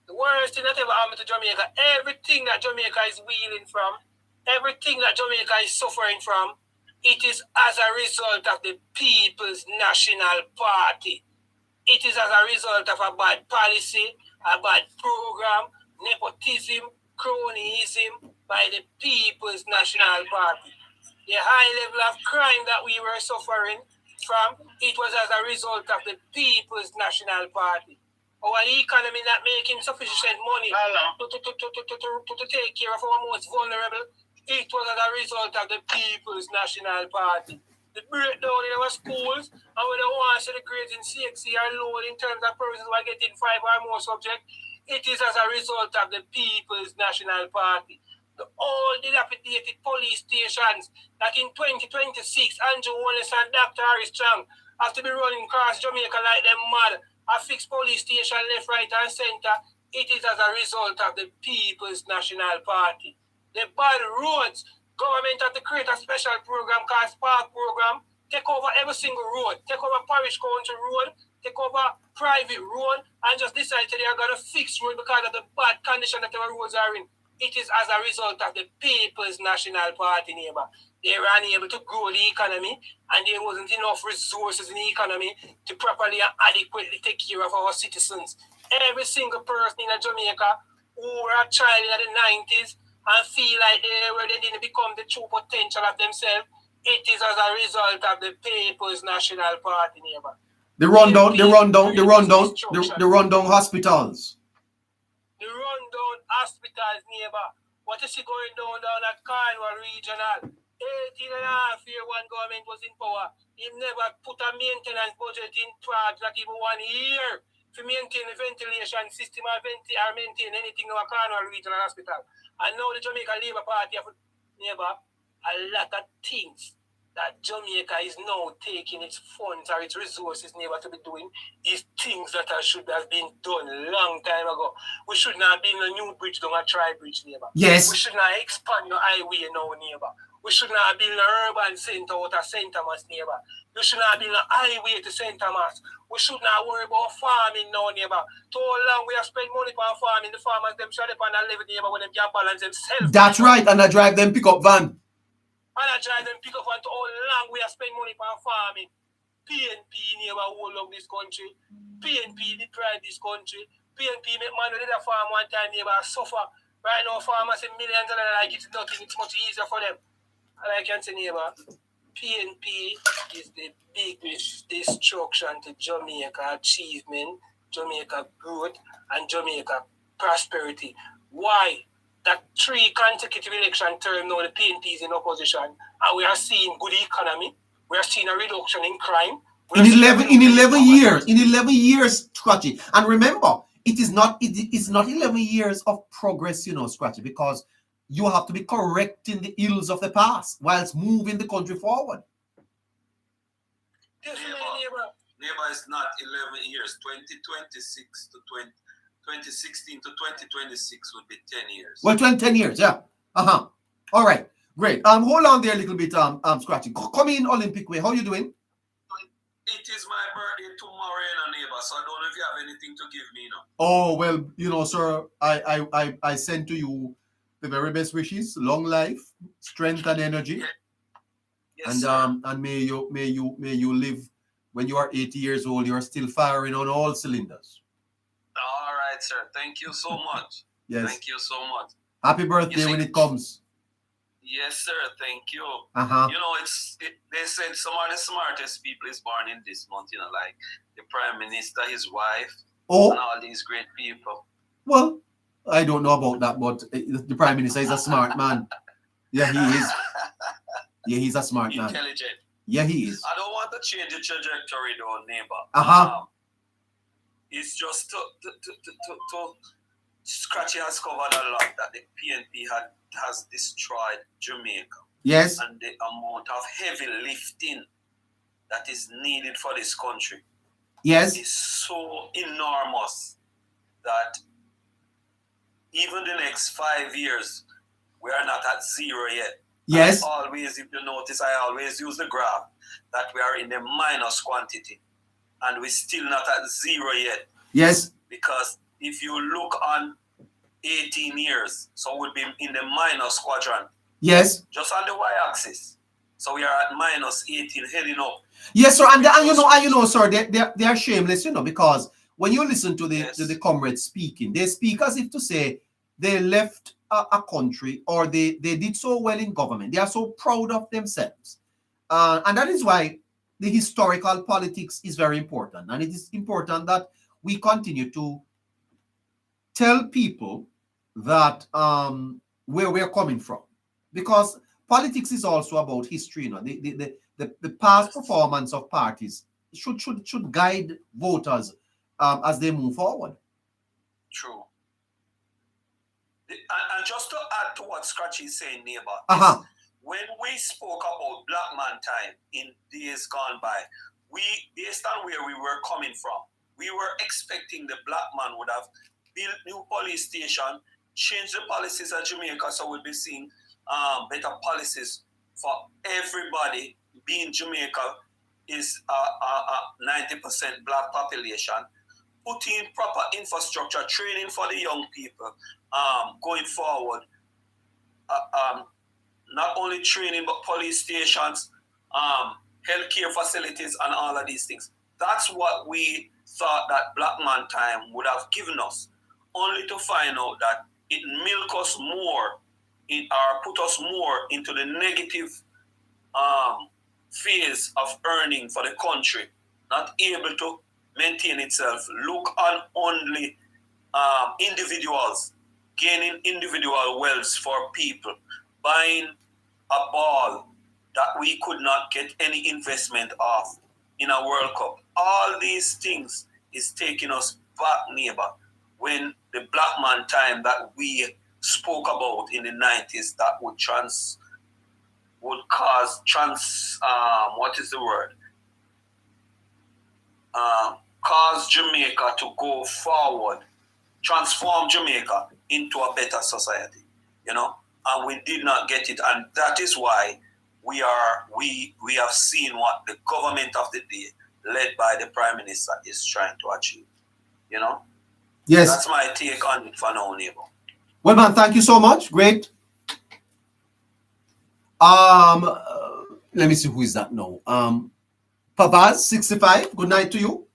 The worst thing that ever happened to Jamaica. Everything that Jamaica is wheeling from, everything that Jamaica is suffering from, it is as a result of the People's National Party. It is as a result of a bad policy, a bad program, nepotism, cronyism by the People's National Party. The high level of crime that we were suffering from, it was as a result of the People's National Party. Our economy not making sufficient money to take care of our most vulnerable, it was as a result of the People's National Party. The breakdown in our schools, and when they want to see the grades in CXC are low in terms of persons who are getting 5 or more subjects, it is as a result of the People's National Party. The all dilapidated police stations that in 2026, Andrew Wallace and Dr. Harris Strong have to be running across Jamaica like them mad. A fixed police station left, right, and center. It is as a result of the People's National Party. The bad roads, government had to create a special program called Spark Program, take over every single road, take over parish country road, take over private road, and just decide that they are going to fix road because of the bad condition that our roads are in. It is as a result of the People's National Party, neighbor. They were unable to grow the economy, and there wasn't enough resources in the economy to properly and adequately take care of our citizens. Every single person in Jamaica who were a child in the 90s and feel like they didn't become the true potential of themselves, it is as a result of the People's National Party, neighbor. The rundown hospitals. The rundown hospitals, neighbor. What is it going down at Cornwall Regional? 18 and a half year one government was in power. He never put a maintenance budget in charge, not even 1 year, to maintain the ventilation system or maintain anything in our Cornwall Regional Hospital. And now the Jamaica Labour Party have, neighbor, a lot of things that Jamaica is now taking its funds or its resources, neighbor, to be doing is things that should have been done a long time ago. We should not build a new bridge down a tri-bridge, neighbor. Yes. We should not expand the highway now, neighbor. We should not build an urban center out of St. Thomas, neighbor. We should not build a highway to St. Thomas. We should not worry about farming now, neighbor. Too long we have spent money on farming. The farmers, them shut up and live, neighbor, when them can balance themselves. That's right, and I drive them pick-up van. And I try them pick up on to how long we have spent money on farming. PNP neighbor hold up this country. PNP deprive this country. PNP make money to the farm one time, neighbor suffer. Right now farmers in millions and like it's nothing, it's much easier for them. And I can say, neighbor, PNP is the biggest destruction to Jamaica achievement, Jamaica growth, and Jamaica prosperity. Why? That 3 consecutive election term now the PNP is in opposition, and we are seeing good economy. We are seeing a reduction in crime. In 11 years, Scratchy. And remember, it's not 11 years of progress, Scratchy, because you have to be correcting the ills of the past whilst moving the country forward. Neighbor is not 11 years. 2026 to 2016 to 2026 would be 10 years. Well, 10 years, yeah. All right, great. Hold on there a little bit, Scratchy. Come in Olympic way. How you doing? It is my birthday tomorrow, neighbor, so I don't know if you have anything to give me now. Oh well, sir, I send to you the very best wishes, long life, strength and energy, Yeah. Yes, and sir. may you live when you are 80 years old. You are still firing on all cylinders. All right, sir. Thank you so much. Yes. Thank you so much. Happy birthday when it comes. Yes, sir. Thank you. Uh-huh. They said some of the smartest people is born in this month, like the prime minister, his wife, and all these great people. Well, I don't know about that, but the prime minister is a smart man. Yeah, he is. Yeah, he's a smart man. Intelligent. Yeah, he is. I don't want to change the trajectory, though, neighbor. It's just to Scratchy has covered a lot that the PNP has destroyed Jamaica. Yes. And the amount of heavy lifting that is needed for this country. Yes. Is so enormous that even the next 5 years, we are not at zero yet. Yes. Always, if you notice, I always use the graph that we are in the minus quantity and we're still not at zero yet. Yes. Because if you look on 18 years, so we'll be in the minus quadrant. Yes. Just on the y-axis. So we are at minus 18 heading up. Yes, sir. And sir, they are shameless, because when you listen to the comrades speaking, they speak as if to say they left a country or they did so well in government. They are so proud of themselves. And that is why the historical politics is very important. And it is important that we continue to tell people that where we're coming from. Because politics is also about history, the past performance of parties should guide voters as they move forward. True. And just to add to what Scratchy is saying, neighbor, when we spoke about Black Man Time in days gone by, based on where we were coming from, we were expecting the black man would have built new police station, changed the policies of Jamaica, so we'll be seeing better policies for everybody. Being Jamaica is a 90% black population, putting proper infrastructure, training for the young people going forward. Not only training, but police stations, healthcare facilities, and all of these things. That's what we thought that Black Man Time would have given us, only to find out that it milk us more, or put us more into the negative phase of earning for the country, not able to maintain itself. Look on only individuals, gaining individual wealth for people, buying a ball that we could not get any investment of in a World Cup. All these things is taking us back, neighbor, when the Black Man Time that we spoke about in the 90s that would cause Jamaica to go forward, transform Jamaica into a better society, and we did not get it, and that is why we have seen what the government of the day, led by the Prime Minister, is trying to achieve. Yes. That's my take on it for now, neighbor. Well, man, thank you so much. Great. Let me see who is that now. Pavaz 65. Good night to you.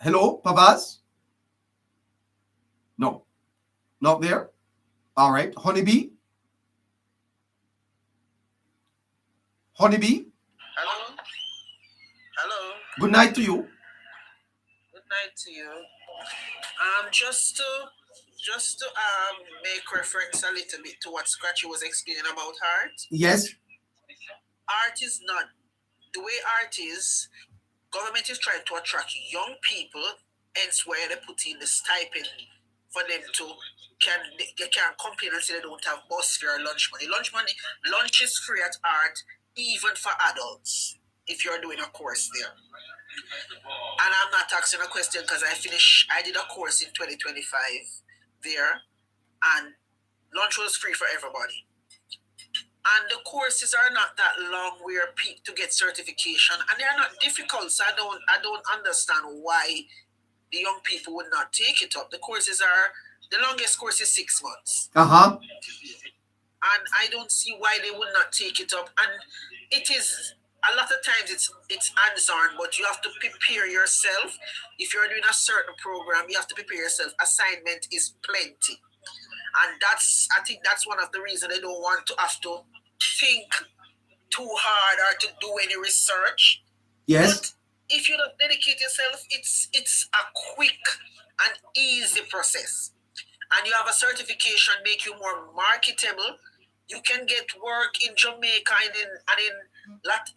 Hello, Pavaz. No, not there. All right, Honeybee. Honeybee. Hello. Hello. Good night to you. Good night to you. Just to make reference a little bit to what Scratchy was explaining about art. Yes. Art is not the way art is. Government is trying to attract young people, hence where they put in the stipend for them to they can't complain and say they don't have bus fare or lunch money. Lunch is free at art, even for adults, if you're doing a course there. And I'm not asking a question because I did a course in 2025 there, and lunch was free for everybody. And the courses are not that long where to get certification, and they are not difficult. So I don't understand why the young people would not take it up. The courses are the longest course is 6 months. And I don't see why they would not take it up. And it is a lot of times it's hands-on, but you have to prepare yourself. If you're doing a certain program, you have to prepare yourself. Assignment is plenty. And I think that's one of the reasons they don't want to have to think too hard or to do any research. Yes. But if you don't dedicate yourself, it's a quick and easy process. And you have a certification, make you more marketable. You can get work in Jamaica and in Latin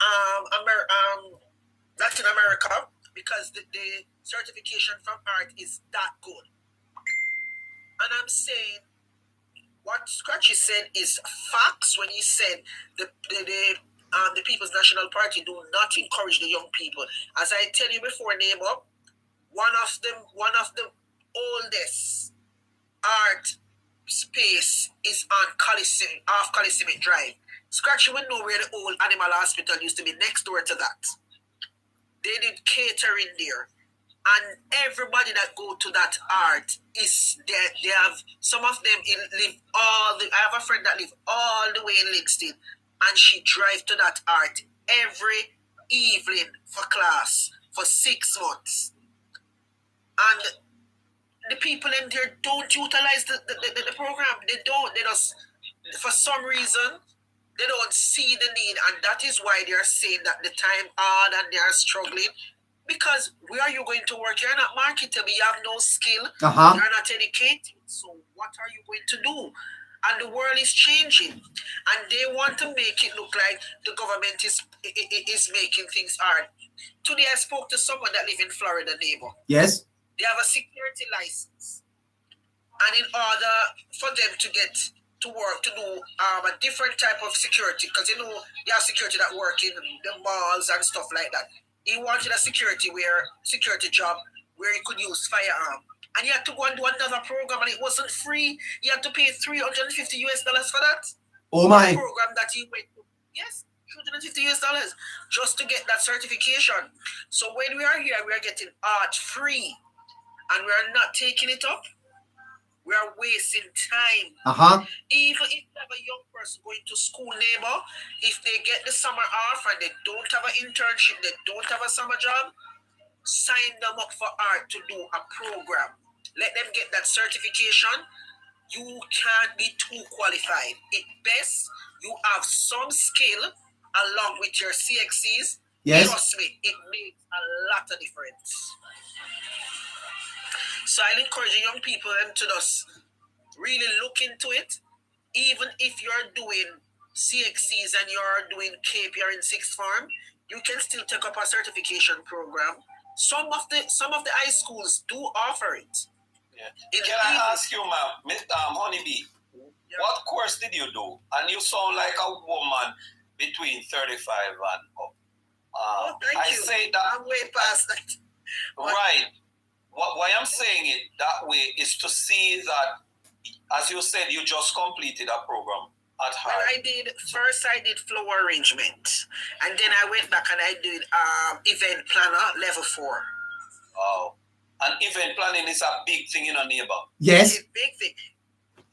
America because the certification from art is that good. And I'm saying what Scratchy said is facts when he said the People's National Party do not encourage the young people. As I tell you before, neighbor, one of the oldest art space is on off Coliseum Drive. Scratchy will know where the old animal hospital used to be, next door to that. They did catering there. And everybody that go to that art is there. They have some of them live I have a friend that live all the way in Livingston, and she drive to that art every evening for class for 6 months. And the people in there don't utilize the program. They don't. They just, for some reason, they don't see the need, and that is why they are saying that the time hard and they are struggling. Because where are you going to work? You're not marketable. You have no skill. You're not educated. So what are you going to do? And the world is changing, and they want to make it look like the government is making things hard. Today I spoke to someone that live in Florida, neighbor. Yes. They have a security license, and in order for them to get to work, to do a different type of security, because you have security that work in the malls and stuff like that. He wanted a security job where he could use firearm. And he had to go and do another program, and it wasn't free. He had to pay $350 for that. Oh my. The program that he went to. Yes, $350 just to get that certification. So when we are here, we are getting art free, and we are not taking it up. We are wasting time. Even if you have a young person going to school, neighbor, if they get the summer off and they don't have an internship, they don't have a summer job, sign them up for art to do a program. Let them get that certification. You can't be too qualified. At best, you have some skill along with your CXCs. Yes. Trust me, it makes a lot of difference. So I encourage young people to just really look into it. Even if you're doing CXCs and you're doing KPR in sixth form, you can still take up a certification program. Some of the high schools do offer it. Yeah. Can I ask you, ma'am, Honeybee, what course did you do? And you sound like a woman between 35 and up. Thank you. Say that I'm way past that. Right. Why I'm saying it that way is to see that, as you said, you just completed a program at heart. Well, I did flower arrangement, and then I went back and I did event planner level 4. Oh, and event planning is a big thing in a neighbor. Yes. It's a big thing.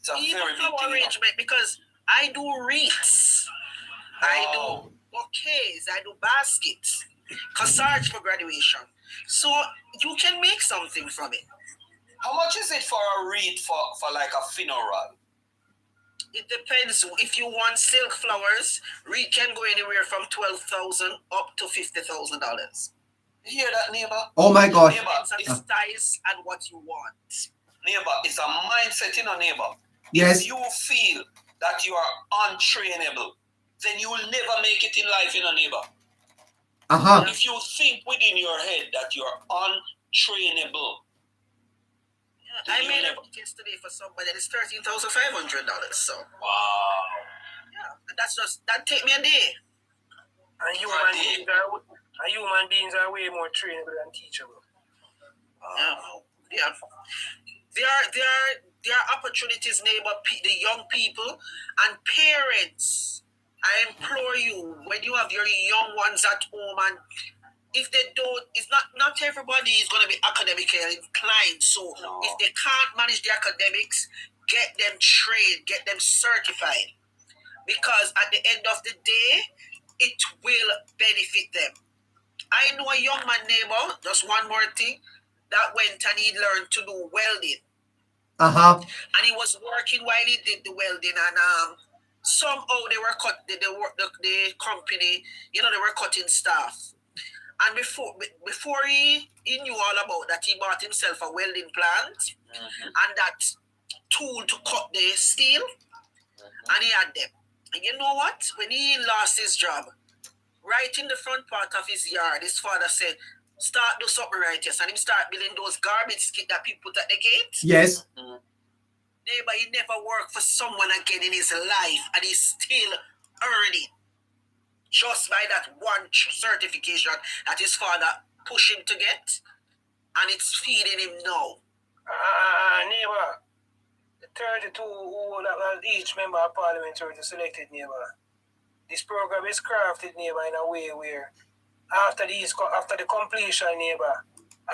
It's a even very big flower thing. Arrangement, because I do wreaths, I do bouquets, I do baskets, corsage for graduation. So you can make something from it. How much is it for a wreath for like a funeral? It depends. If you want silk flowers, wreath can go anywhere from $12,000 up to $50,000. You hear that, neighbor? Oh my God. Neighbor, it's size and what you want. Neighbor, it's a mindset in a neighbor. Yes. If you feel that you are untrainable, then you will never make it in life in a neighbor. If you think within your head that you are untrainable. I made a book yesterday for somebody. It's $13,500. So. Wow. Yeah, that take me a day. And human beings are way more trainable than teachable. Yeah. There are opportunities, neighbor, the young people and parents I implore you, when you have your young ones at home, and if they don't, it's not everybody is going to be academically inclined. So if they can't manage the academics, get them trained, get them certified, because at the end of the day, it will benefit them. I know a young man neighbor, just one more thing, that went and he learned to do welding. And he was working while he did the welding, and somehow they were cut. The company, they were cutting staff. And before he knew all about that, he bought himself a welding plant and that tool to cut the steel, and he had them. And you know what? When he lost his job, right in the front part of his yard, his father said, "Start do something right, yes." And him start building those garbage skits that people put at the gate. Yes. Neighbor, he never worked for someone again in his life, and he's still earning just by that one certification that his father pushed him to get, and it's feeding him now. Neighbor, the 32 who that was each member of parliament selected, neighbor. This program is crafted, neighbor, in a way where after the completion, neighbor,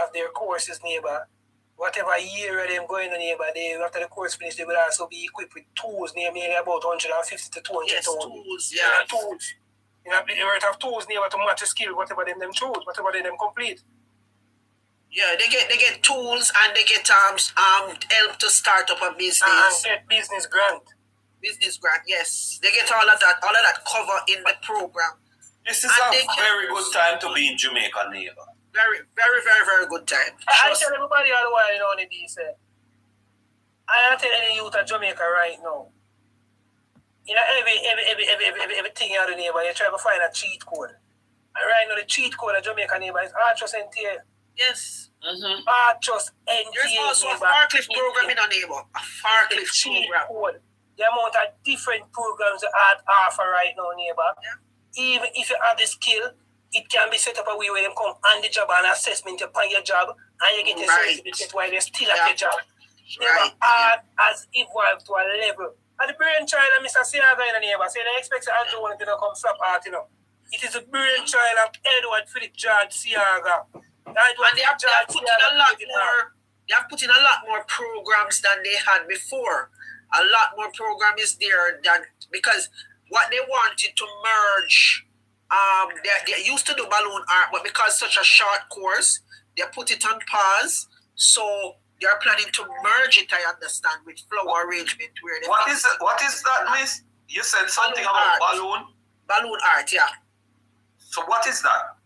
of their courses, neighbor, whatever year of them going on, neighbor, after the course finish, they will also be equipped with tools, nearly about 150 to 200 Yes, tools. Yeah, tools. You know, they will have tools, neighbor, to match the skill, whatever them choose, whatever them complete. Yeah, they get tools, and they get help to start up a business. And get business grant. Business grant, yes. They get all of that cover in the program. This is a very good time to be in Jamaica, neighbor. Very, very, very, very good time. I tell everybody all the while, you know, I don't tell any youth of Jamaica right now. You know, everything you do, neighbor, you try to find a cheat code. And right now, the cheat code of Jamaica, neighbor, is Artrust NTA. Yes. Artrust NTA. There's also a forklift program in a neighbor. A forklift program. Code. The amount of different programs that offer right now, neighbor. Yeah. Even if you have the skill, it can be set up a way where them come on the job and assessment upon your job, and you get a certificate while they're still at the job. Art has evolved to a level. And the brainchild of Mr. Siaga in the neighbor, say they expect Andrew wanted to come flop art, you know. It is a brainchild of Edward Philip George Siaga. And they have put in a lot more programs than they had before. A lot more program is there than, because what they wanted to merge, they used to do balloon art, but because such a short course, they put it on pause. So they are planning to merge it, I understand, with flower arrangement. Where they what is that, miss? You said something about balloon? Balloon art, yeah. So what is that?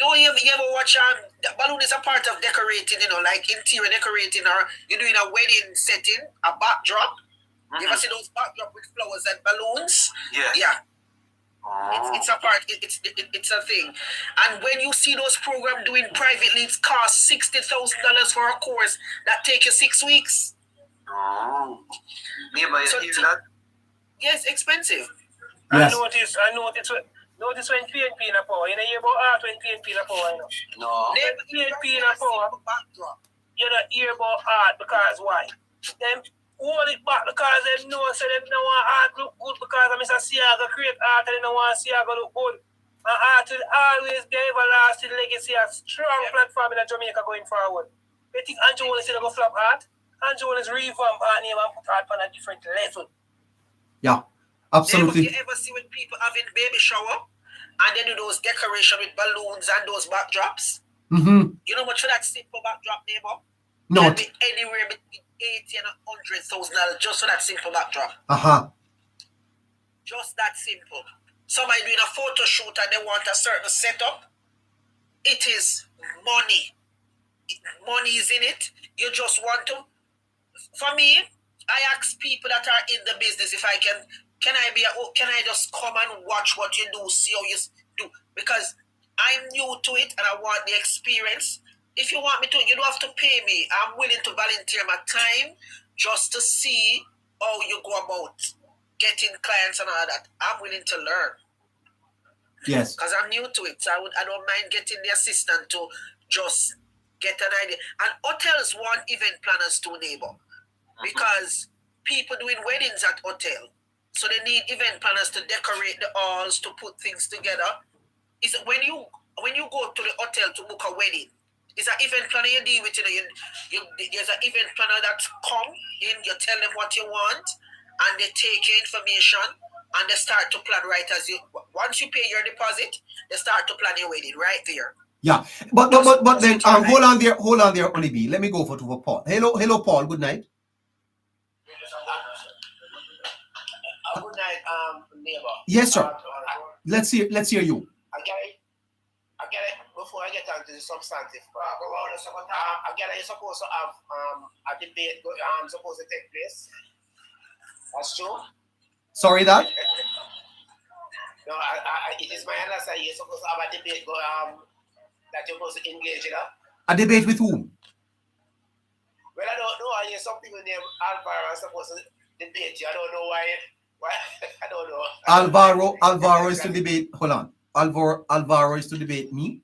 No, you ever watch the balloon is a part of decorating, you know, like interior decorating, or you're doing a wedding setting, a backdrop. You ever see those backdrop with flowers and balloons? Yeah. It's a part. It's a thing. And when you see those programs doing privately, it costs $60,000 for a course that take you 6 weeks. Neighbor, you hear that? Yes, expensive. Yes. I notice when PNP in a power. You know, hear about art when PNP in a power, you know? No. When PNP in a power, you don't hear about art because why? Them hold it back because they know so they don't want art look good because Mr. Siaga create art and they don't want Siaga look good. And art will always be everlasting legacy, a strong platform in Jamaica going forward. You think Andrew Willis is going to go flop art? Andrew Willis revamp art name and put art on a different level. Yeah, absolutely. You ever see when people having baby shower and they do those decoration with balloons and those backdrops? You know how much for that simple backdrop, neighbor? No. It can be anywhere between $80,000 and $100,000 just for that simple backdrop. Just that simple. Somebody doing a photo shoot and they want a certain setup. It is money. Money is in it. You just want to. For me, I ask people that are in the business if I can I just come and watch what you do, see how you do, because I'm new to it and I want the experience. If you want me to, you don't have to pay me. I'm willing to volunteer my time just to see how you go about getting clients and all that. I'm willing to learn. Yes. Because I'm new to it. So I don't mind getting the assistant to just get an idea. And hotels want event planners to, neighbor. Because people doing weddings at hotel, So they need event planners to decorate the halls, to put things together. It's when you go to the hotel to book a wedding, it's an event planner you deal with. There's an event planner that come in, you tell them what you want, and they take your information and they start to plan right as you. Once you pay your deposit, they start to plan your wedding right there. Yeah, but then hold on there, Only B. Let me go for Paul. Hello, Paul. Good night. Good night, neighbor. Yes, sir. Let's hear you. I get it. Before I get onto the substantive part, I get it. You're supposed to have a debate supposed to take place. That's true. Sorry, that. No, it is my understanding you're supposed to have a debate that you're supposed to engage in. A debate with whom? Well, I don't know. I hear some people named Alvaro are supposed to debate you. I don't know why. I don't know. Alvaro is to debate. Hold on. Alvaro is to debate me.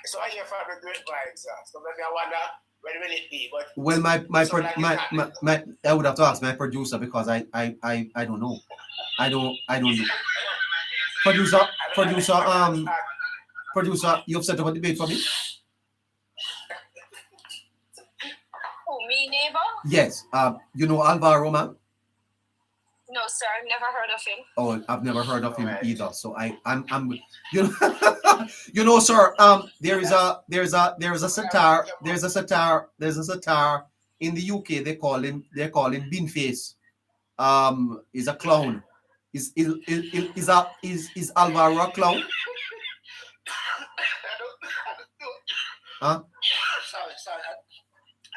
So I hear from the grapevine, sir. So maybe I wonder when will it be? But well, my I would have to ask my producer because I don't know. I don't know. Producer, you've set up a debate for me? Who, me, neighbor? Yes. You know Alvaro, man? No, sir, I've never heard of him. Oh, I've never heard of him either. So I'm you know you know, sir, there's a satire in the UK. They call him Beanface. Is a clown. Is Alvaro a clown? Huh? Sorry.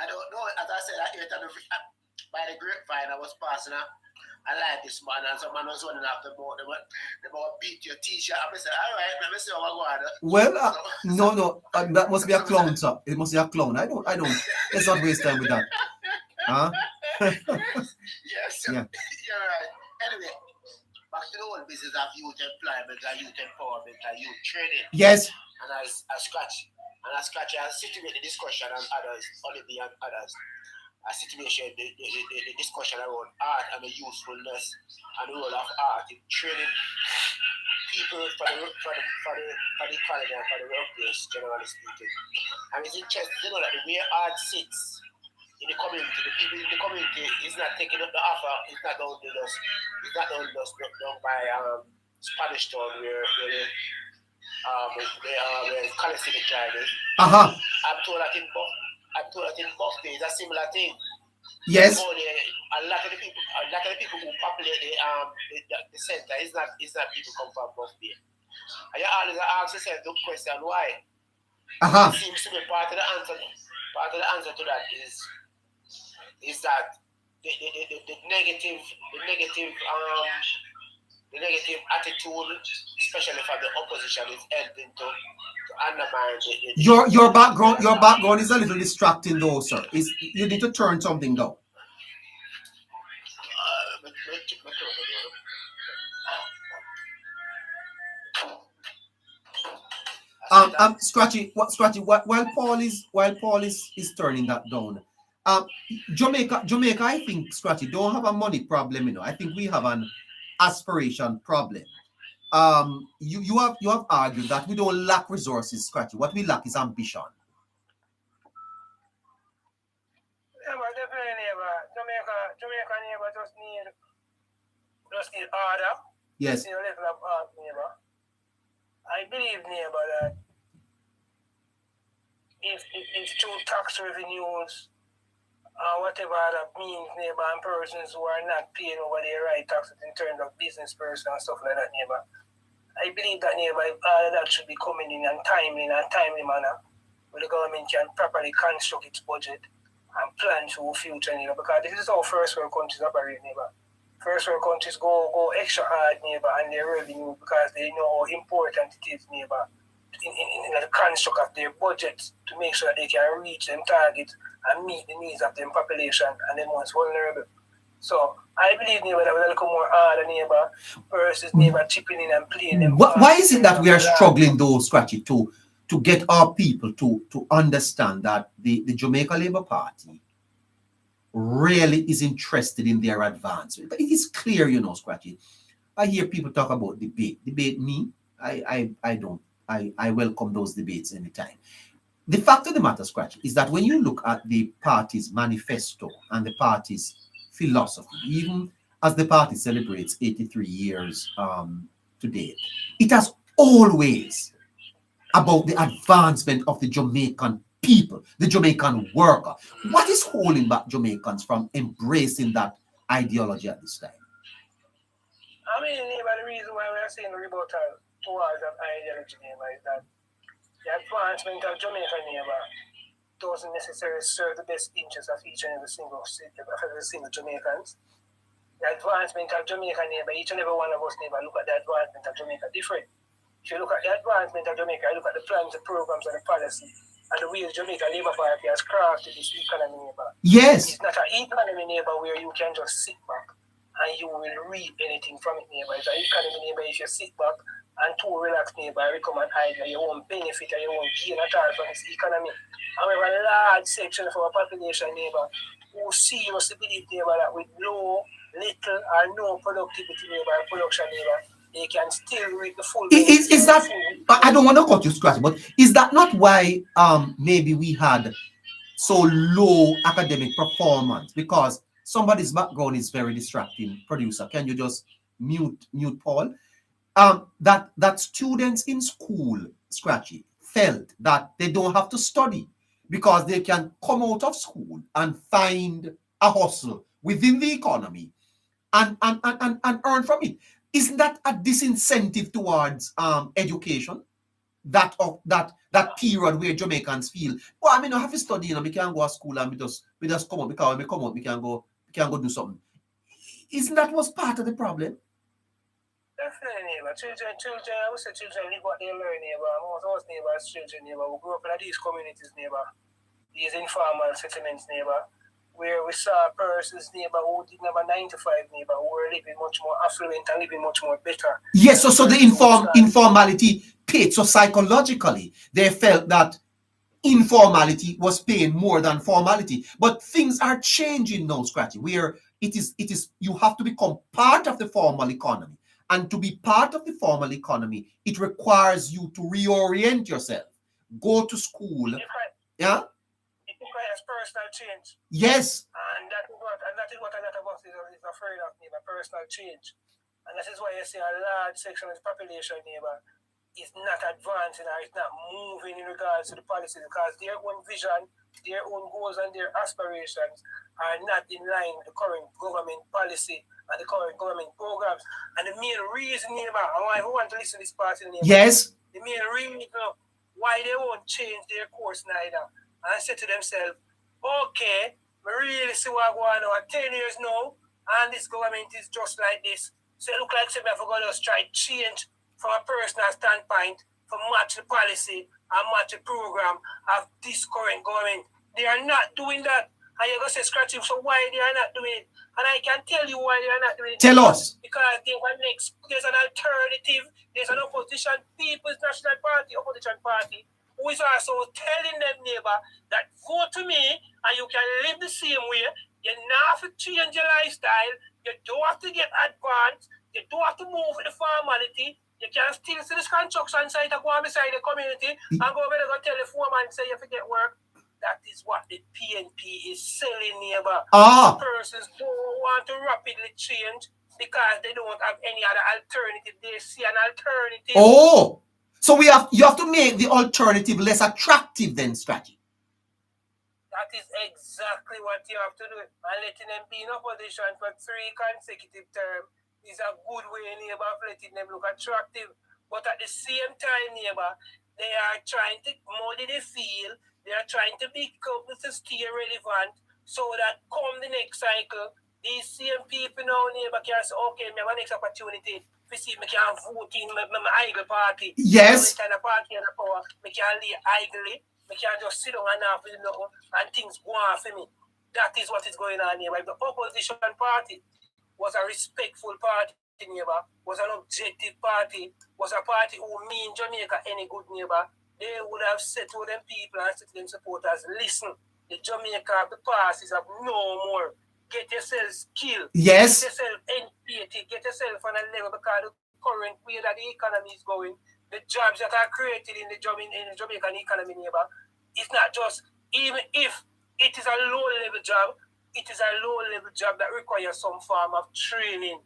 I don't know. As I said, I hear it by the grapevine. I was passing up. I like this man, and some man was running after the boat. They want beat your t-shirt. I said, all right, let me see how I go on. Well, no, that must be a clown, sir. It must be a clown. I don't. Let's not waste time with that. Huh? Yes, yeah. You're right. Anyway, back to the whole business of youth employment, youth empowerment, youth training. Yes. And I scratch, I situate the discussion and others, Olivia and others. A situation, the discussion around art and the usefulness and the role of art in training people for the economy and for the workplace, generally speaking. And it's interesting to know that the way art sits in the community, the people in the community is not taking up the offer. It's not done by Spanish Town where calisthenic drivers. I'm told that in Buffy is a similar thing. Yes. A lot of the people who populate the center is not people come from Buffy. And you always ask yourself the question why. It seems to be part of the answer. Part of the answer to that is that the negative attitude, especially from the opposition, is helping to undermine your background is a little distracting though, sir. You need to turn something down. Scratchy. While Paul is turning that down. Jamaica, I think, Scratchy, don't have a money problem, you know. I think we have an aspiration problem. You have argued that we don't lack resources, Scratchy. What we lack is ambition. Yeah, but definitely, Jamaica neighbor just need order. Yes. You level of art, neighbor. I believe, neighbor, that if through tax revenues whatever other means, neighbor, and persons who are not paying over their right taxes in terms of business person and stuff like that, neighbor. I believe that, neighbor, all of that should be coming in a timely manner where the government can properly construct its budget and plan for future, neighbor, because this is how first world countries operate, neighbor. First world countries go extra hard, neighbor, and their revenue because they know how important it is, neighbor, in the construct of their budgets to make sure that they can reach them targets and meet the needs of their population and the most vulnerable. So I believe, neighbor, that we're a little more harder, neighbor, versus neighbor chipping in and playing them. Why is it that we are struggling, though, Scratchy, to get our people to understand that the Jamaica Labour Party really is interested in their advancement. But it is clear, Scratchy. I hear people talk about debate. Debate me, I don't. I welcome those debates anytime. The fact of the matter, Scratchy, is that when you look at the party's manifesto and the party's philosophy, even as the party celebrates 83 years today, it has always about the advancement of the Jamaican people, the Jamaican worker. What is holding back Jamaicans from embracing that ideology at this time? I mean, the reason why we are saying rebuttal towards that ideology is that the advancement of Jamaican neighbor doesn't necessarily serve the best interests of each and every single Jamaicans. The advancement of Jamaican neighbor, each and every one of us neighbor look at the advancement of Jamaica different. If you look at the advancement of Jamaica, you look at the plans, the programs, and the policy, and the way the Jamaica Labour Party has crafted this economy neighbor. Yes. It's not an economy neighbor where you can just sit back and you will reap anything from it neighbor. It's an economy neighbor if you sit back and too relaxed neighbor, become an idler, you won't benefit and you won't gain at all from this economy. And we have a large section of our population neighbor who seriously believe neighbor that with low, little or no productivity neighbor, production neighbor, they can still reap the full benefit. Is that, I don't want to cut you scratch, but is that not why maybe we had so low academic performance? Because somebody's background is very distracting. Producer, can you just mute Paul? That students in school, Scratchy, felt that they don't have to study because they can come out of school and find a hustle within the economy and earn from it. Isn't that a disincentive towards education? That period where Jamaicans feel, well, I mean, I have to study, we can't go to school and we just come out because when we come out, we can go do something. Isn't that was part of the problem? Definitely, neighbor. Children, I would say children live what they learn, neighbor. Most of us neighbors, children, neighbor, we grew up in these communities, neighbor, these informal settlements, neighbor, where we saw persons, neighbor, who didn't have a 9 to 5, neighbor, who were living much more affluent and living much more better. Yes, so the informality paid. So psychologically, they felt that informality was paying more than formality. But things are changing now, Scratchy, where it is you have to become part of the formal economy. And to be part of the formal economy, it requires you to reorient yourself. Go to school. Yeah? It requires personal change. Yes. And that is what a lot of us is afraid of, neighbor, personal change. And that is why you see a large section of the population, neighbor, is not advancing or is not moving in regards to the policies because their own vision, their own goals and their aspirations are not in line with the current government policy and the current government programs. And the main reason, neighbor, and why we want to listen to this party, neighbor, yes, the main reason why they won't change their course neither. And say to themselves, okay, we really see what going on 10 years now, and this government is just like this. So it look like we have to just try to change from a personal standpoint to match the policy and match the program of this current government. They are not doing that. And you're going to say, Scratchy, so why they are not doing it? And I can tell you why they are not doing it. Tell us. Because there's an alternative, there's an opposition, People's National Party, opposition party, who is also telling them, neighbor, that vote to me and you can live the same way. You don't have to change your lifestyle. You don't have to get advanced. You don't have to move with the formality. You can still see this construction site and go on beside the community and go over there and tell the foreman say you forget work. That is what the PNP is selling, neighbor. Persons don't want to rapidly change because they don't have any other alternative. They see an alternative. Oh, so you have to make the alternative less attractive then, Scratchy. That is exactly what you have to do. And letting them be in opposition for 3 consecutive terms is a good way, neighbor, of letting them look attractive. But at the same time, neighbor, they are trying to muddy the field. They are trying to stay relevant so that come the next cycle, these same people now, neighbor, can say, okay, I have a next opportunity to see me can vote in my idle party. Yes. Kind of party and the power, I can lay idly. I can just sit down and have and things go on for me. That is what is going on here. Like the opposition party was a respectful party, neighbor, was an objective party, was a party who mean Jamaica any good, neighbor. They would have said to them people and said to them supporters, listen, the Jamaica, the past is of no more. Get yourself skilled. Yes. Get yourself educated. Get yourself on a level because the current way that the economy is going, the jobs that are created in the Jamaican economy, neighbor, it's not just, even if it is a low-level job, it is a low-level job that requires some form of training.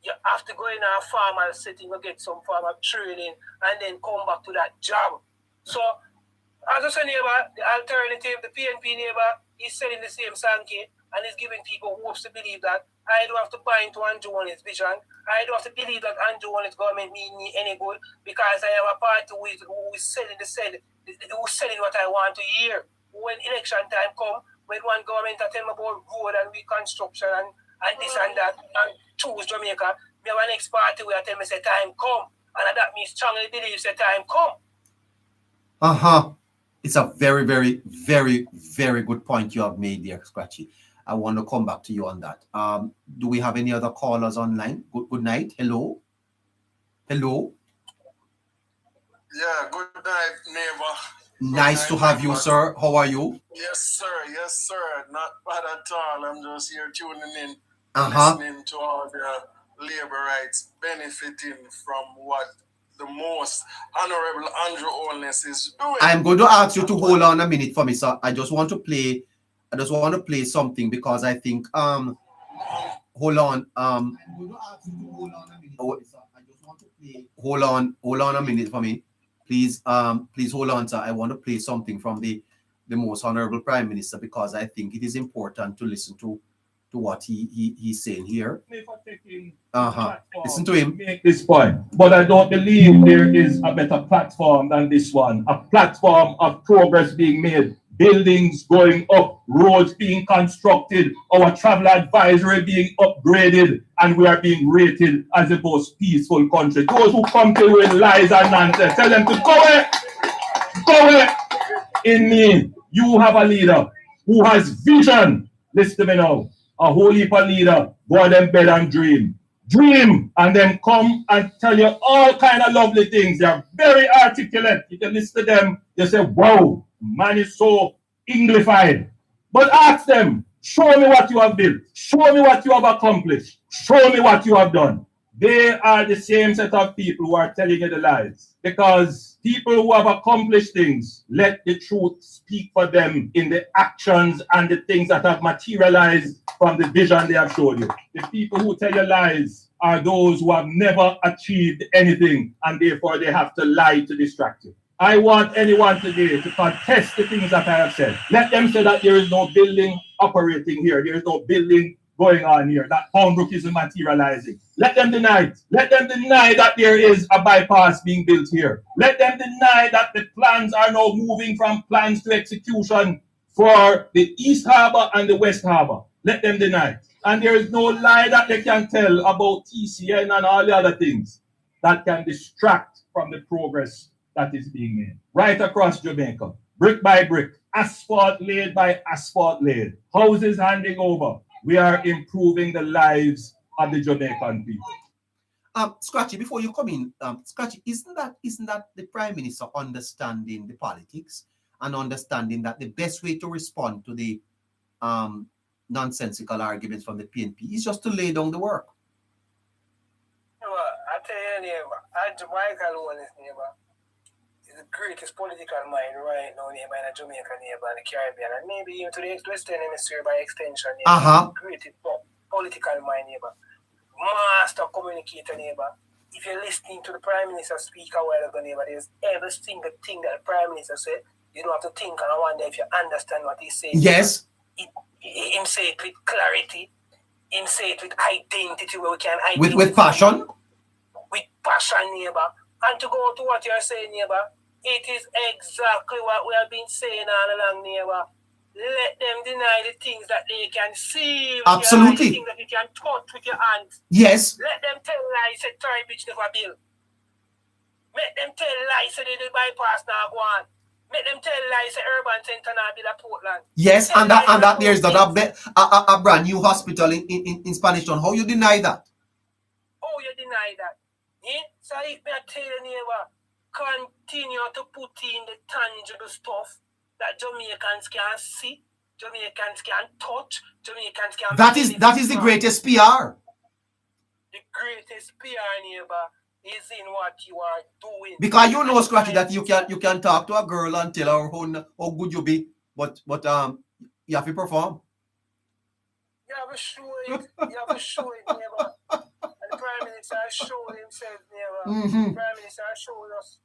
You have to go in a formal setting and get some form of training and then come back to that job. So, as I said, neighbor, the alternative, the PNP neighbor, is selling the same Sankey and is giving people hopes to believe that I don't have to buy into Andrew Warren's vision. I don't have to believe that Andrew Warren's government mean me any good because I have a party who is selling who's selling what I want to hear. When election time come, when one government tell me about road and reconstruction and this and that, and choose Jamaica, me have a next party where tell me say time come. And that means strongly believe say time come. It's a very, very, very, very good point you have made there, Scratchy. I want to come back to you on that. Do we have any other callers online? Good night. Hello. Hello. Yeah, good night, neighbor. Nice to have you, sir. How are you? Yes, sir. Yes, sir. Not bad at all. I'm just here tuning in, listening to all the labor rights benefiting from what the most honorable Andrew Holness is doing. I'm going to ask you to hold on a minute for me, sir. I just want to play something because I think hold on. I'm going to ask you to hold on a minute for me, sir. I just want to play hold on a minute for me. Please hold on, sir. I want to play something from the most honorable Prime Minister because I think it is important to listen to what he's saying here. Listen to him. Make this point, but I don't believe there is a better platform than this one. A platform of progress being made, buildings going up, roads being constructed, our travel advisory being upgraded, and we are being rated as the most peaceful country. Those who come to you with lies and nonsense, tell them to go away. Go away. In me, you have a leader who has vision. Listen to me now. A whole heap of leader go on them bed and dream. Dream and then come and tell you all kind of lovely things. They're very articulate. You can listen to them. They say, wow, man is so Englified. But ask them, show me what you have built. Show me what you have accomplished. Show me what you have done. They are the same set of people who are telling you the lies. Because people who have accomplished things, let the truth speak for them in the actions and the things that have materialized from the vision they have showed you. The people who tell you lies are those who have never achieved anything, and therefore they have to lie to distract you. I want anyone today to contest the things that I have said. Let them say that there is no building operating here. There is no building going on here. That Hornbrook isn't materializing. Let them deny it. Let them deny that there is a bypass being built here. Let them deny that the plans are now moving from plans to execution for the East Harbour and the West Harbour. Let them deny it. And there is no lie that they can tell about TCN and all the other things that can distract from the progress that is being made. Right across Jamaica, brick by brick, asphalt laid by asphalt laid, houses handing over. We are improving the lives of the Jamaican people. Scratchy, before you come in, Scratchy, isn't that the Prime Minister understanding the politics and understanding that the best way to respond to the nonsensical arguments from the PNP is just to lay down the work? I tell you, Michael is the greatest political mind right now in Jamaica, and the Caribbean, and maybe even to the Western Hemisphere by extension. Greatest political mind, master communicator, If you're listening to the Prime Minister speak a while ago, there's every single thing that the Prime Minister said. You don't have to think, and I wonder if you understand what he's saying. Yes. Him say it with clarity. Him say it with identity, where we can identify. With passion? With passion, And to go to what you're saying, it is exactly what we have been saying all along, Let them deny the things that they can see. Absolutely. The things that you can touch with your hands. Yes. Let them tell lies that Tribridge never built. Make them tell lies that they did bypass now go on. Make them tell lies that Urban Center now build a Portland. Yes, and that there's not a brand new hospital in Spanish Town. How you deny that? How you deny that? So if me tell you, continue to put in the tangible stuff that Jamaicans can see, Jamaicans can touch, Jamaicans can that is the greatest PR. The greatest PR, neighbor, is in what you are doing. Because you know, Scratchy, that you can talk to a girl and tell her how good you be, but you have to perform. You have to show it. You have to show it, neighbor. And the Prime Minister showed himself, neighbor. Mm-hmm. The Prime Minister showed us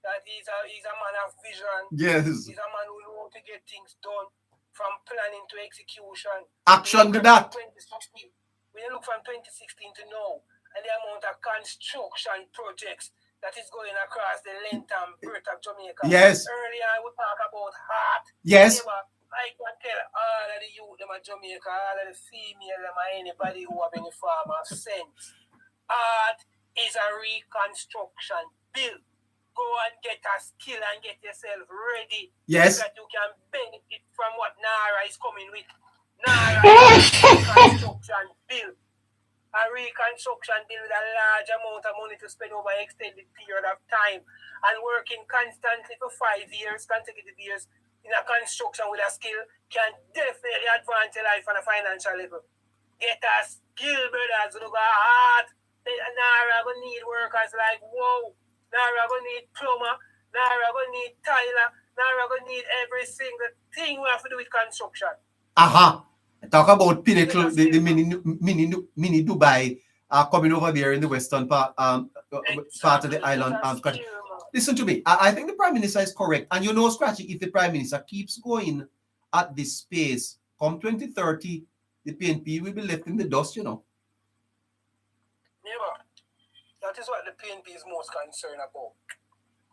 that he's a man of vision. Yes. He's a man who knows to get things done from planning to execution. Action to that. When you look from 2016 to now, and the amount of construction projects that is going across the length and breadth of Jamaica. Yes. Earlier, I would talk about heart. Yes. Neighbor, I can tell all of the youth them of Jamaica, all of the female them, or anybody who have any form of sense. Art is a reconstruction bill. Go and get a skill and get yourself ready. Yes. So that you can benefit from what Nara is coming with. Nara is a reconstruction bill. A reconstruction bill with a large amount of money to spend over an extended period of time and working constantly for 5 years, consecutive years, in a construction with a skill can definitely advance your life on a financial level. Get a skill, brothers. Look at heart. Nara gonna need workers like whoa. Nara gonna need plumber. Nara gonna need tiler. Nara gonna need every single thing we have to do with construction. Talk about Pinnacle, the mini Dubai coming over there in the western part of the island. Listen to me. I think the Prime Minister is correct. And you know, Scratchy, if the Prime Minister keeps going at this pace, come 2030, the PNP will be left in the dust, you know. Neighbor, that is what the PNP is most concerned about.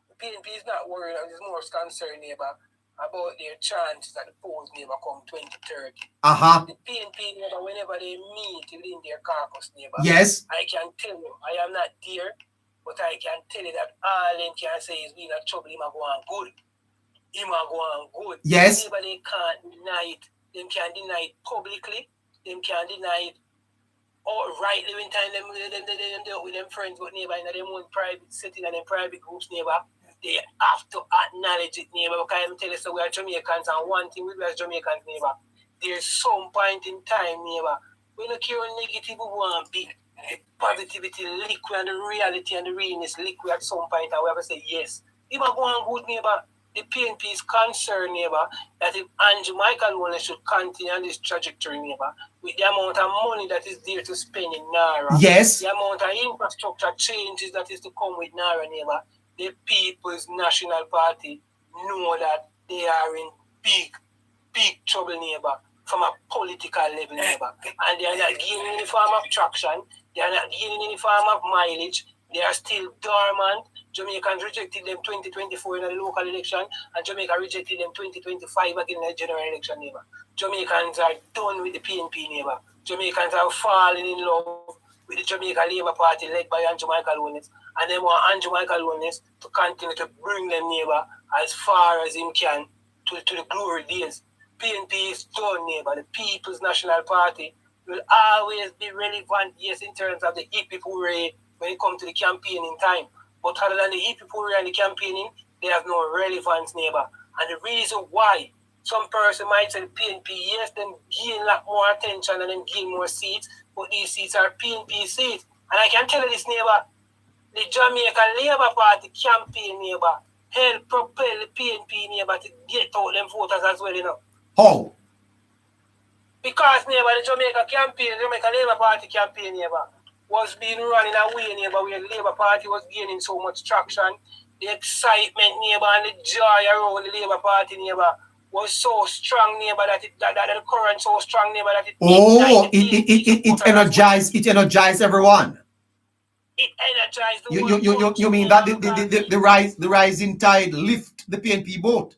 The PNP is not worried, it is most concerned, neighbor, about their chances that the polls never come 2030. The PNP, neighbor, whenever they meet within their caucus, neighbor, yes, I can tell you, I am not there, but I can tell you that all them can say is we not trouble, him a go on good. Him a go on good. Yes. Neighbor, they can't deny it. Them can deny it publicly. Them can deny it rightly when time them do with them friends, but neighbor in them own private setting and them private groups, neighbor. They have to acknowledge it, neighbor, because I'm telling you, so we are Jamaicans, and one thing we are Jamaicans, neighbor, there's some point in time, neighbor, we don't care negative, we want big positivity liquid and the reality and the realness liquid at some point, and we have to say yes. If I go on good, neighbor, the PNP is concerned, neighbor, that if Andrew Michael Wallen should continue on this trajectory, neighbor, with the amount of money that is there to spend in Nara, yes, the amount of infrastructure changes that is to come with Nara, neighbor, the People's National Party know that they are in big trouble, neighbor, from a political level, neighbor. And they are not gaining any form of traction, they are not gaining any form of mileage, they are still dormant. Jamaicans rejected them 2024 in the local election, and Jamaica rejected them 2025 again in the general election, neighbor. Jamaicans are done with the PNP, neighbor. Jamaicans are falling in love with the Jamaica Labour Party led by Andrew Michael Wallen, and they want Andrew Michael Wallen to continue to bring them, neighbor, as far as him can to the glory days. PNP is done, neighbor. The People's National Party will always be relevant, yes, in terms of the hip hooray when it comes to the campaigning time. But other than the hip hooray and the campaigning, they have no relevance, neighbor. And the reason why some person might say the PNP, yes, them gain a lot more attention and them gain more seats, but these seats are PNP seats. And I can tell you this, neighbor, the Jamaica Labour Party campaign, neighbor, help propel the PNP, neighbor, to get out them voters as well, you know. How? Because, neighbor, the Jamaica campaign, the Jamaica Labour Party campaign, neighbor, was being run in a way, neighbor, where the Labour Party was gaining so much traction. The excitement, neighbor, and the joy around the Labour Party, neighbor, was so strong, neighbor, that the current so strong, neighbor, that it energized everyone. It energized the whole you mean that the rising tide lift the PNP boat?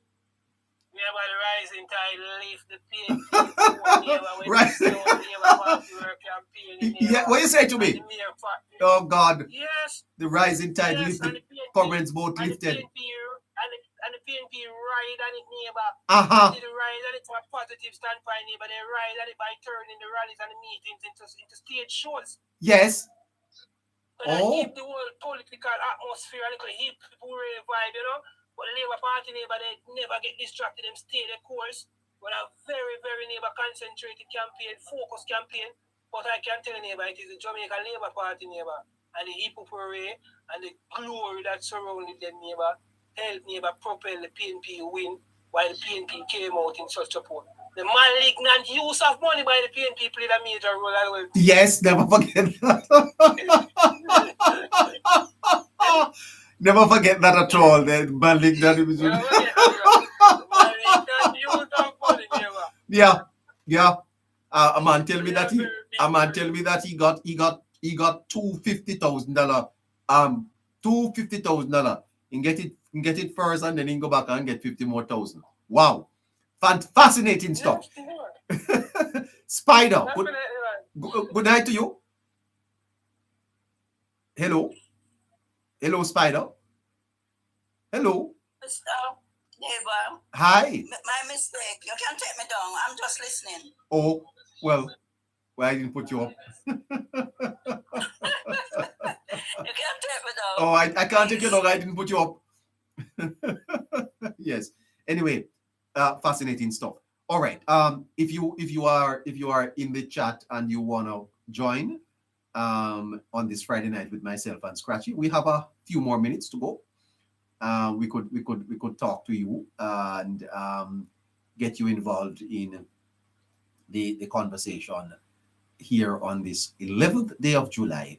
Yeah, but the rising tide lift the PNP boat, right? Yeah, what you say to me? Oh God! Yes, the rising tide lift the current's boat lifted. And the PNP ride on it, neighbor. They ride on it from a positive standpoint, neighbor. They ride on it by turning the rallies and the meetings into stage shows. Yes. So that keep the whole political atmosphere a little hip, people vibe, you know. But the Labour Party, neighbor, they never get distracted. Them stay their course. When a very, very neighbor concentrated campaign, focused campaign, but I can tell a neighbor it is the Jamaican Labour Party neighbor, and the hypocrisy and the glory that surrounded the neighbor helped neighbor propel the PNP win while the PNP came out in such support. The malignant use of money by the PNP played a major role as well. Yes, never forget that. Never forget that at all. The malignant use of money, neighbor. Yeah. A man tell me that he got $250,000. $250,000. He get it first and then he go back and get 50 more thousand. Wow. Fascinating stuff. Spider. Good night to you. Hello, Spider. Hello. Mr. Neighbor. Hi. My mistake. You can take me down. I'm just listening. Oh, well, I didn't put you up. You can't take me down. Oh, I can't take you down. I didn't put you up. Yes. Anyway, fascinating stuff. All right. If you are in the chat and you wanna join on this Friday night with myself and Scratchy, we have a few more minutes to go. We could talk to you and get you involved in the conversation here on this 11th day of July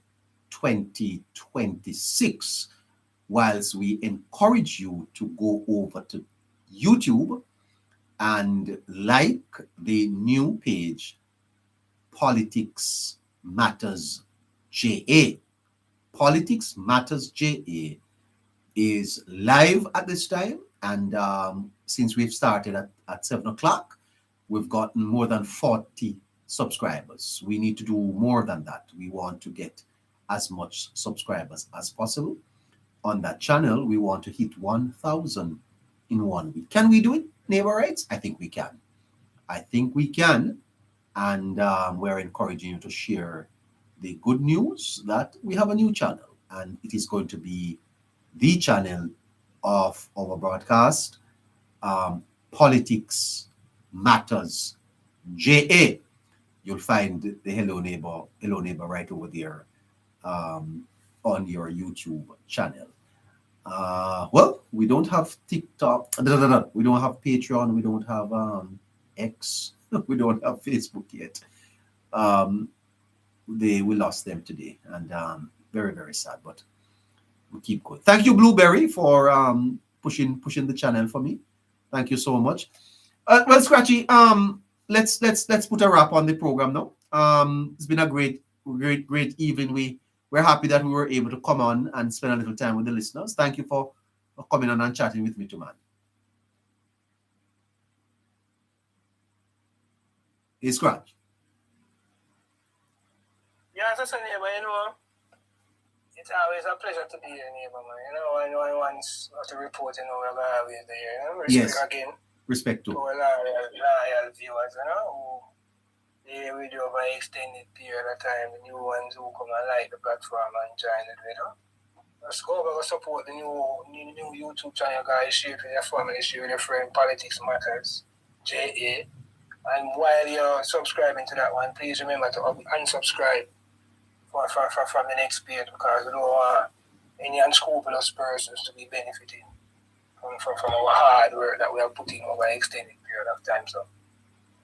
2026, whilst we encourage you to go over to YouTube and like the new page Politics Matters JA. Politics Matters JA is live at this time, and since we've started at 7 o'clock, we've gotten more than 40 subscribers. We need to do more than that. We want to get as much subscribers as possible on that channel. We want to hit 1,000 in 1 week. Can we do it, neighbor rights? I think we can. And we're encouraging you to share the good news that we have a new channel, and it is going to be the channel of our broadcast, Politics Matters JA. You'll find the Hello Neighbor right over there on your YouTube channel. Well, we don't have TikTok, we don't have Patreon, we don't have X, we don't have Facebook yet. We lost them today, and very, very sad, but we keep going. Thank you, Blueberry, for pushing the channel for me. Thank you so much. Well, Scratchy, let's put a wrap on the program now. It's been a great evening. We're happy that we were able to come on and spend a little time with the listeners. Thank you for coming on and chatting with me too, man. Hey, Scratch. Yeah, that's a neighbor, it's always a pleasure to be here, neighbor, man. I know I once have to report, we're always there. Respect yes. Again. Respect to our loyal viewers, who they with you over an extended period of time, the new ones who come and like the platform and join it, Let's go over and support the new YouTube channel, guys. Share it with your family, share with your friend. Politics Matters JA. And while you're subscribing to that one, please remember to unsubscribe from the next page, because we don't want any unscrupulous persons to be benefiting from our hard work that we have put in over an extended period of time. So,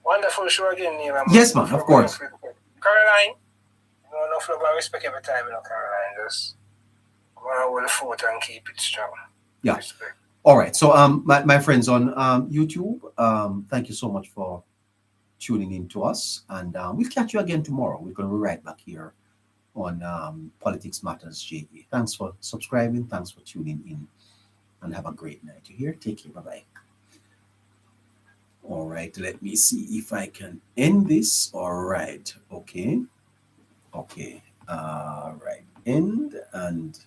wonderful show again, neighbor. Yes, man, of course. Caroline, enough love and respect every time, Caroline. Just want to hold the fort and keep it strong. Yeah. Respect. All right. So, my friends on YouTube, thank you so much for tuning in to us, and we'll catch you again tomorrow. We're going to be right back here on Politics Matters JA. Thanks for subscribing. Thanks for tuning in, and have a great night. You hear? Take care. Bye-bye. All right. Let me see if I can end this. All right. Okay. All right. End and